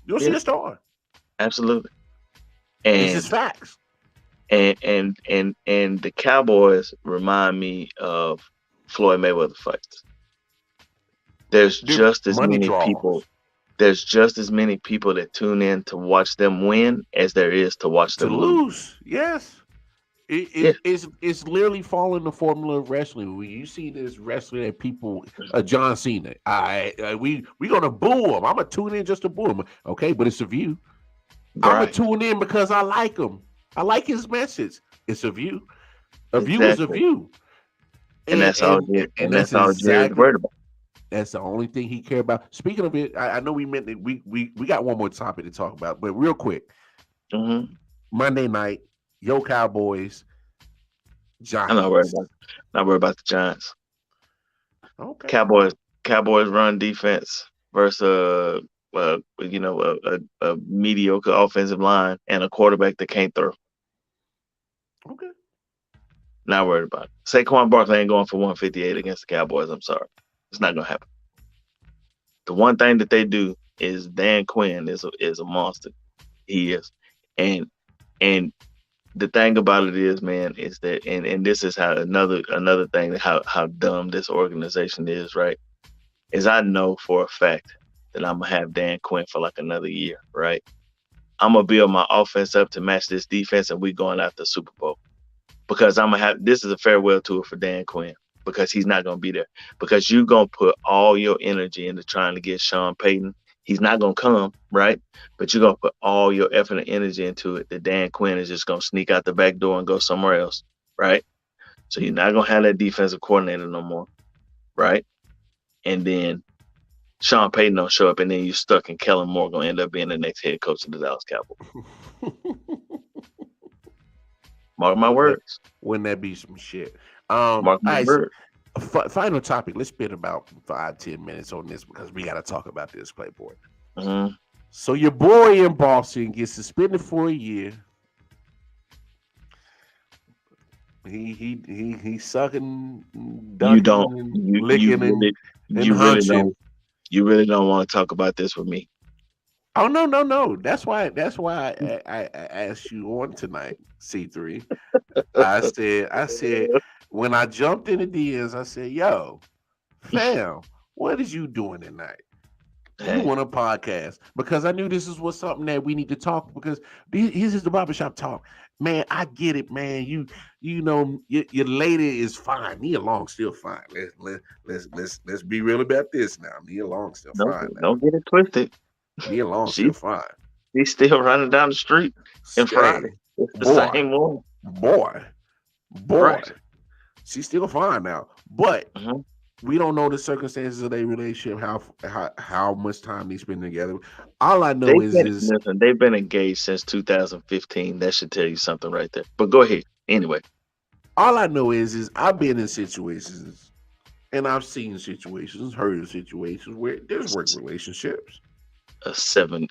You'll see Yeah, a star. absolutely. It's just And facts. and the Cowboys remind me of Floyd Mayweather fights. There's They're just as money many people. draws. There's just as many people that tune in to watch them win as there is to watch To them lose. lose, yes. Yeah, It's literally following the formula of wrestling. When you see this wrestler that people, John Cena, we gonna boo him. I'm gonna tune in just to boo him, okay? But it's a view. I'm gonna right. tune in because I like him. I like his message. It's a view. A view is a Exactly. view, And and that's all and Jerry, and and that's that's all Jerry's exactly worried about. that's the only thing he care about. Speaking of it, I know we meant that we got one more topic to talk about, but real quick, Mm-hmm. Monday night, Yo Cowboys, I'm not worried Giants. about the Giants. Okay. Cowboys run defense versus a mediocre offensive line and a quarterback that can't throw. Okay. Not worried about it. Saquon Barkley ain't going for 158 against the Cowboys. I'm sorry, it's not gonna happen. The one thing that they do is Dan Quinn is a monster. He is, and and the thing about it is, man, is that and this is how another thing how dumb this organization is, right? Is I know for a fact that I'm gonna have Dan Quinn for like another year, right? I'm gonna build my offense up to match this defense, and we going after the Super Bowl because I'm gonna have this is a farewell tour for Dan Quinn because he's not gonna be there because you're gonna put all your energy into trying to get Sean Payton. He's not gonna come, right? But you're gonna put all your effort and energy into it. That Dan Quinn is just gonna sneak out the back door and go somewhere else, right? So you're not gonna have that defensive coordinator no more, right? And then Sean Payton don't show up, and then you're stuck, and Kellen Moore gonna end up being the next head coach of the Dallas Cowboys. Mark my words. Wouldn't that be some shit? Mark my All right, words. final topic. Let's spend about 5-10 minutes on this because we got to talk about this, Playboy. Mm-hmm. So your boy in Boston gets suspended for a year. He's sucking, You ducking, don't. and You licking really. and You really hunching. don't. You really don't want to talk about this with me. Oh no. That's why I asked you on tonight, C3. I said when I jumped in the DMs, I said, yo, fam, what is you doing tonight? You Hey, want a podcast? Because I knew this was something that we need to talk because this is the barbershop talk. Man, I get it, man. You know your lady is fine. Nia Long still fine. Let's be real about this now. Nia Long still fine now. don't get it twisted. Nia Long She still fine. she's still running down the street in Hey, Friday. It's the boy, same one, boy, boy. right? She's still fine now. But Mhm. we don't know the circumstances of their relationship, how much time they spend together. All I know is Listen. They've been engaged since 2015. That should tell you something right there. But go ahead. Anyway, I've been in situations and I've seen situations, heard of situations where there's work relationships. a 7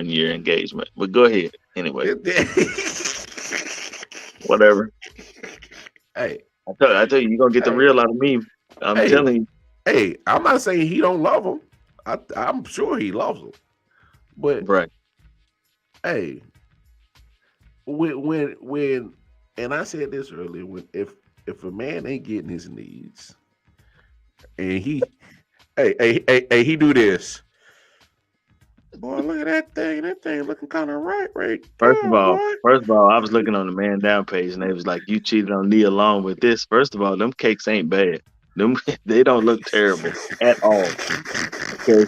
year engagement. But go ahead. Anyway, whatever. Hey, I tell you, you're gonna get the hey, real out of me. I'm hey, telling you. hey! I'm not saying he don't love him. I'm sure he loves him, but Right. hey, when and I said this earlier, when if a man ain't getting his needs and hey, he do this. Boy, look at that thing. That thing looking kind of right there, boy. First of all, I was looking on the man down page and they was like, "You cheated on Nia Long with this." First of all, them cakes ain't bad. Them they don't look terrible at all. Okay,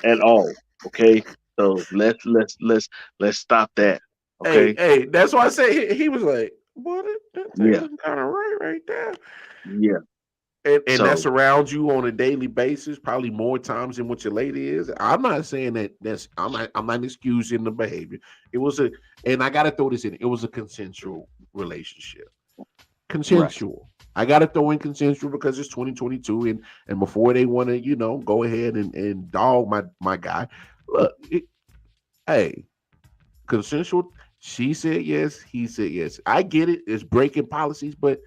at all. Okay, so let's stop that. Okay. Hey, that's why I say he was like, boy, that thing Yeah. looking kind of right there. Yeah. And So that's around you on a daily basis, probably more times than what your lady is. I'm not saying that's I'm not excusing the behavior. It was and I gotta throw this in. It was a consensual relationship. right. Consensual. I gotta throw in consensual because it's 2022 and before they want to, go ahead and dog my guy. Look, hey, consensual. She said yes, he said yes. I get it. It's breaking policies, but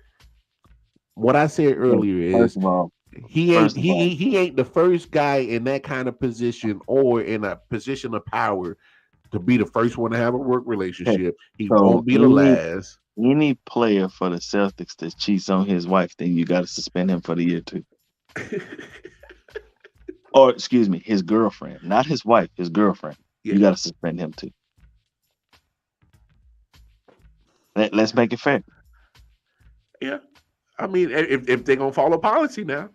what I said earlier First is of all, he ain't first of all, he ain't the first guy in that kind of position or in a position of power to be the first one to have a work okay. relationship. He So won't be the last. any player for the Celtics that cheats on his wife, then you got to suspend him for the year too. Or excuse me, his girlfriend, not his wife, his girlfriend. Yeah, You got to suspend him too. Let's make it fair. yeah. I mean, if they're gonna follow policy now,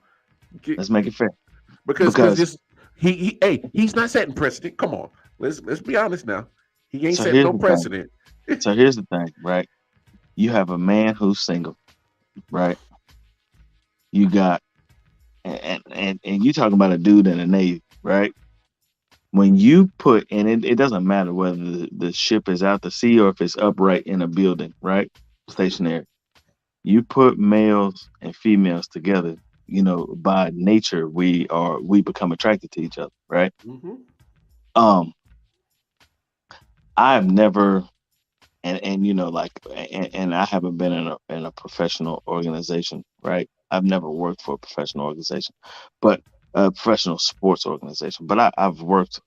Let's make it fair. because Because this he's not setting precedent. Come on, let's be honest now. He ain't so setting here's no the thing. precedent. So here's the thing, right? You have a man who's single, right? You got and you talking about a dude in the Navy, right? When you put and it doesn't matter whether the ship is out to sea or if it's upright in a building, right? Stationary. You put males and females together, by nature we become attracted to each other, right? Mm-hmm. Um, I've never and I haven't been in a professional organization, right? I've never worked for a professional organization, but a professional sports organization. But I've worked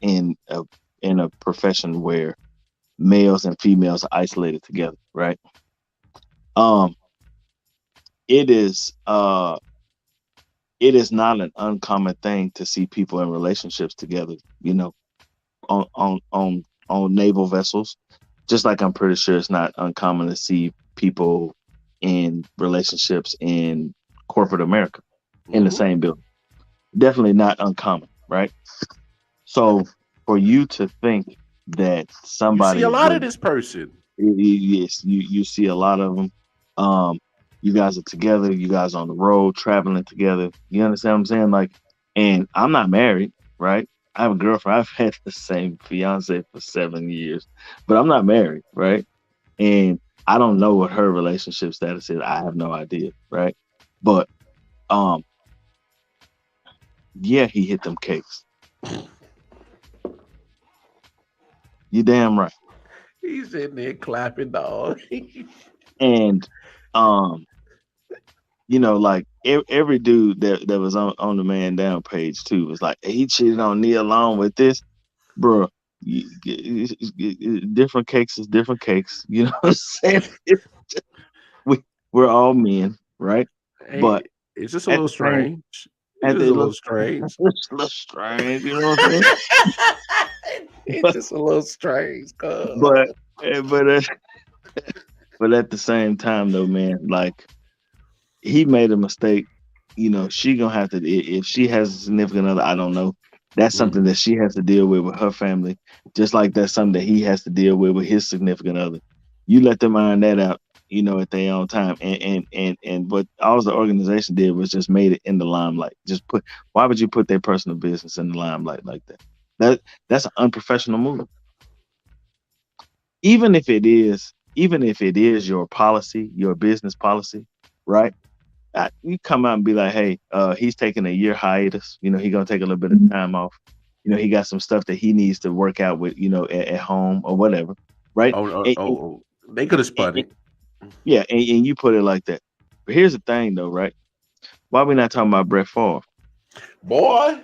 in a profession where males and females are isolated together, right? Um, it is not an uncommon thing to see people in relationships together, on naval vessels. Just like I'm pretty sure it's not uncommon to see people in relationships in corporate America in the Mm-hmm. same building. Definitely not uncommon, right? So for you to think that You see somebody a lot of would, this person. yes, you see a lot of them. You guys are together. You guys on the road traveling together. You understand what I'm saying? Like, and I'm not married, right? I have a girlfriend. I've had the same fiance for 7 years, but I'm not married, right? And I don't know what her relationship status is. I have no idea, right? But yeah, he hit them cakes. You damn right. He's sitting there clapping, dog. And like every dude that was on the Man Down page too was like, he cheated on Nia Long with this, bro. Different cakes is different cakes. You know what I'm saying? We're all men, right? Hey, But it's just a at little the same, strange. It's at just the a little look, strange. it's a little strange. You know what I'm saying? It's But just a little strange, cuz. but eh, but uh, but at the same time, though, man, like he made a mistake. She gonna have to if she has a significant other. I don't know. That's something that she has to deal with her family, just like that's something that he has to deal with his significant other. You let them iron that out, at their own time. And what all the organization did was just made it in the limelight. Why would you put their personal business in the limelight like that? That's an unprofessional move. Even if it is your policy, your business policy, right? You come out and be like, hey, he's taking a year hiatus. He's gonna take a little bit of time off. He got some stuff that he needs to work out with, at home or whatever, right? They could have spun it. Yeah, and you put it like that. But here's the thing, though, right? Why we not talking about Brett Favre? Boy,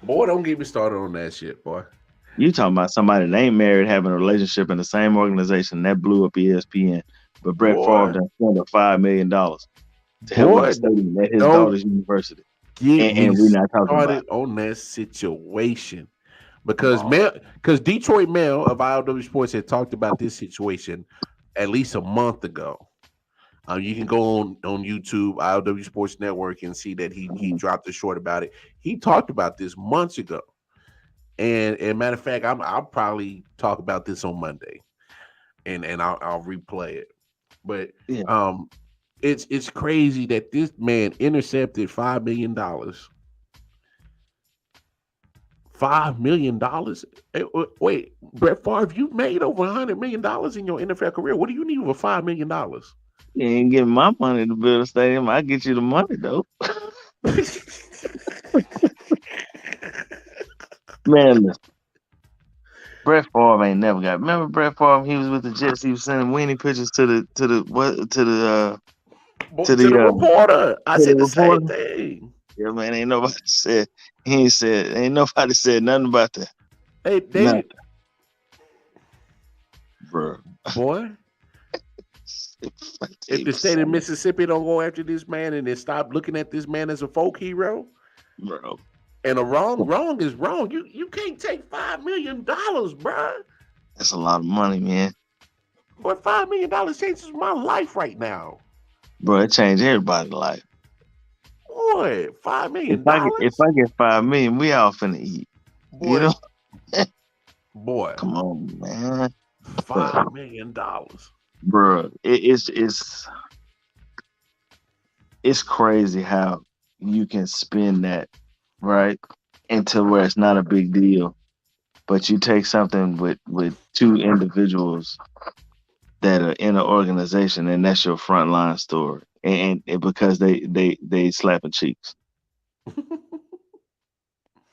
don't get me started on that shit, boy. You talking about somebody that ain't married having a relationship in the same organization that blew up ESPN, but Brett Favre done spent $5 million to help with the stadium at his daughter's university. Get me And we're not talking about started on that situation because Detroit Mail of I.O.W. Sports had talked about this situation at least a month ago. You can go on YouTube, I.O.W. Sports Network, and see that he dropped a short about it. He talked about this months ago, and matter of fact, I'll probably talk about this on Monday, and I'll replay it. But it's crazy that this man intercepted $5 million. $5 million. Wait, Brett Favre, you made over $100 million in your NFL career. What do you need with $5 million? You ain't getting my money to build a stadium. I get you the money though. Man, listen. Brett Favre ain't never got. Remember Brett Favre? He was with the Jets. He was sending weenie pictures to the reporter. I said the same thing. Yeah, man. Ain't nobody said. Ain't nobody said nothing about that. Hey, nothing. Bro. Boy. If the state of Mississippi don't go after this man and then stop looking at this man as a folk hero, bro. And a wrong is wrong. You can't take $5 million, bro. That's a lot of money, man. But $5 million changes my life right now. Bro, it changed everybody's life. Boy, $5 million. If I get $5 million, we all finna eat. Boy, you know? Boy. Come on, man. $5 million. Bro, it's crazy how you can spend that, right, into where it's not a big deal, but you take something with two individuals that are in an organization, and that's your frontline story, and because they slapping cheeks.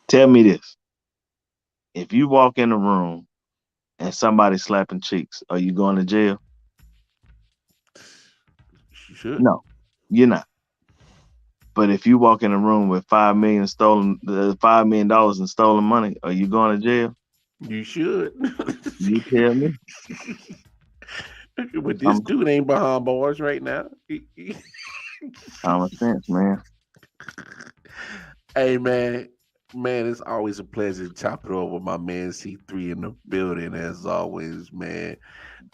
Tell me this: if you walk in a room and somebody slapping cheeks, are you going to jail? You should. No, you're not. But if you walk in a room with $5 million in stolen money, are you going to jail? You should. You tell me. But this dude ain't behind bars right now. Common sense, man. Hey, man, it's always a pleasure to chop it over my man C3 in the building as always, man.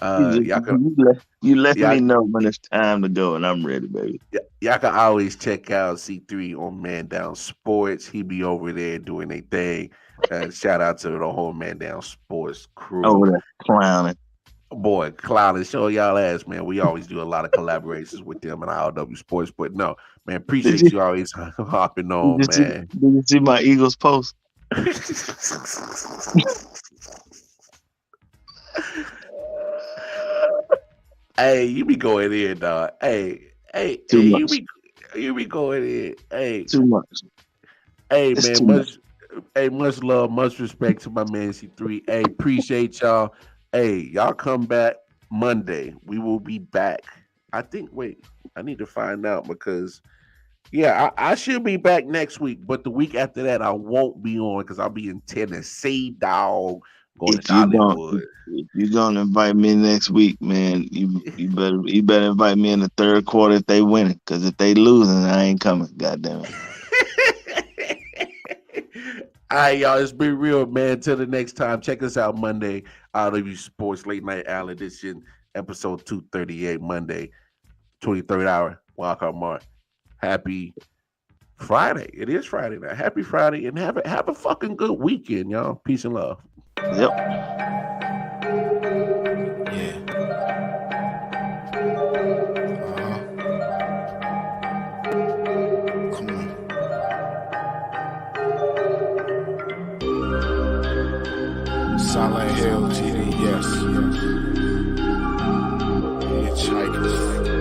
You let me know when it's time to go, and I'm ready, baby. Y'all can always check out C3 on Man Down Sports. He be over there doing a thing. Shout out to the whole Man Down Sports crew. Oh, that clowning. Boy, clowning. Show y'all ass, man. We always do a lot of collaborations with them and I.O.W. Sports. But no, man, appreciate you always hopping on, man. Did you see my Eagles post? Hey, you be going in, dog. Hey, Too much. You be going in. Hey, too much. Hey, it's man, Hey, much love, much respect to my man C3. Hey, appreciate y'all. Hey, y'all come back Monday. We will be back. I think. Wait, I need to find out because I should be back next week, but the week after that I won't be on because I'll be in Tennessee, dog. Going to Hollywood. If you're gonna invite me next week, man, you better invite me in the third quarter if they winning. Because if they losing, I ain't coming. Goddamn it. All right, y'all. It's been real, man. Till the next time. Check us out Monday. I.O.W. Sports Late Night Owl Edition, episode 238, Monday, 23rd hour. Wildcard Mark. Happy Friday. It is Friday now. Happy Friday, and have a fucking good weekend, y'all. Peace and love. Yep. Yeah. Come on. Silent Hill, TD, yes. Hitchhikers.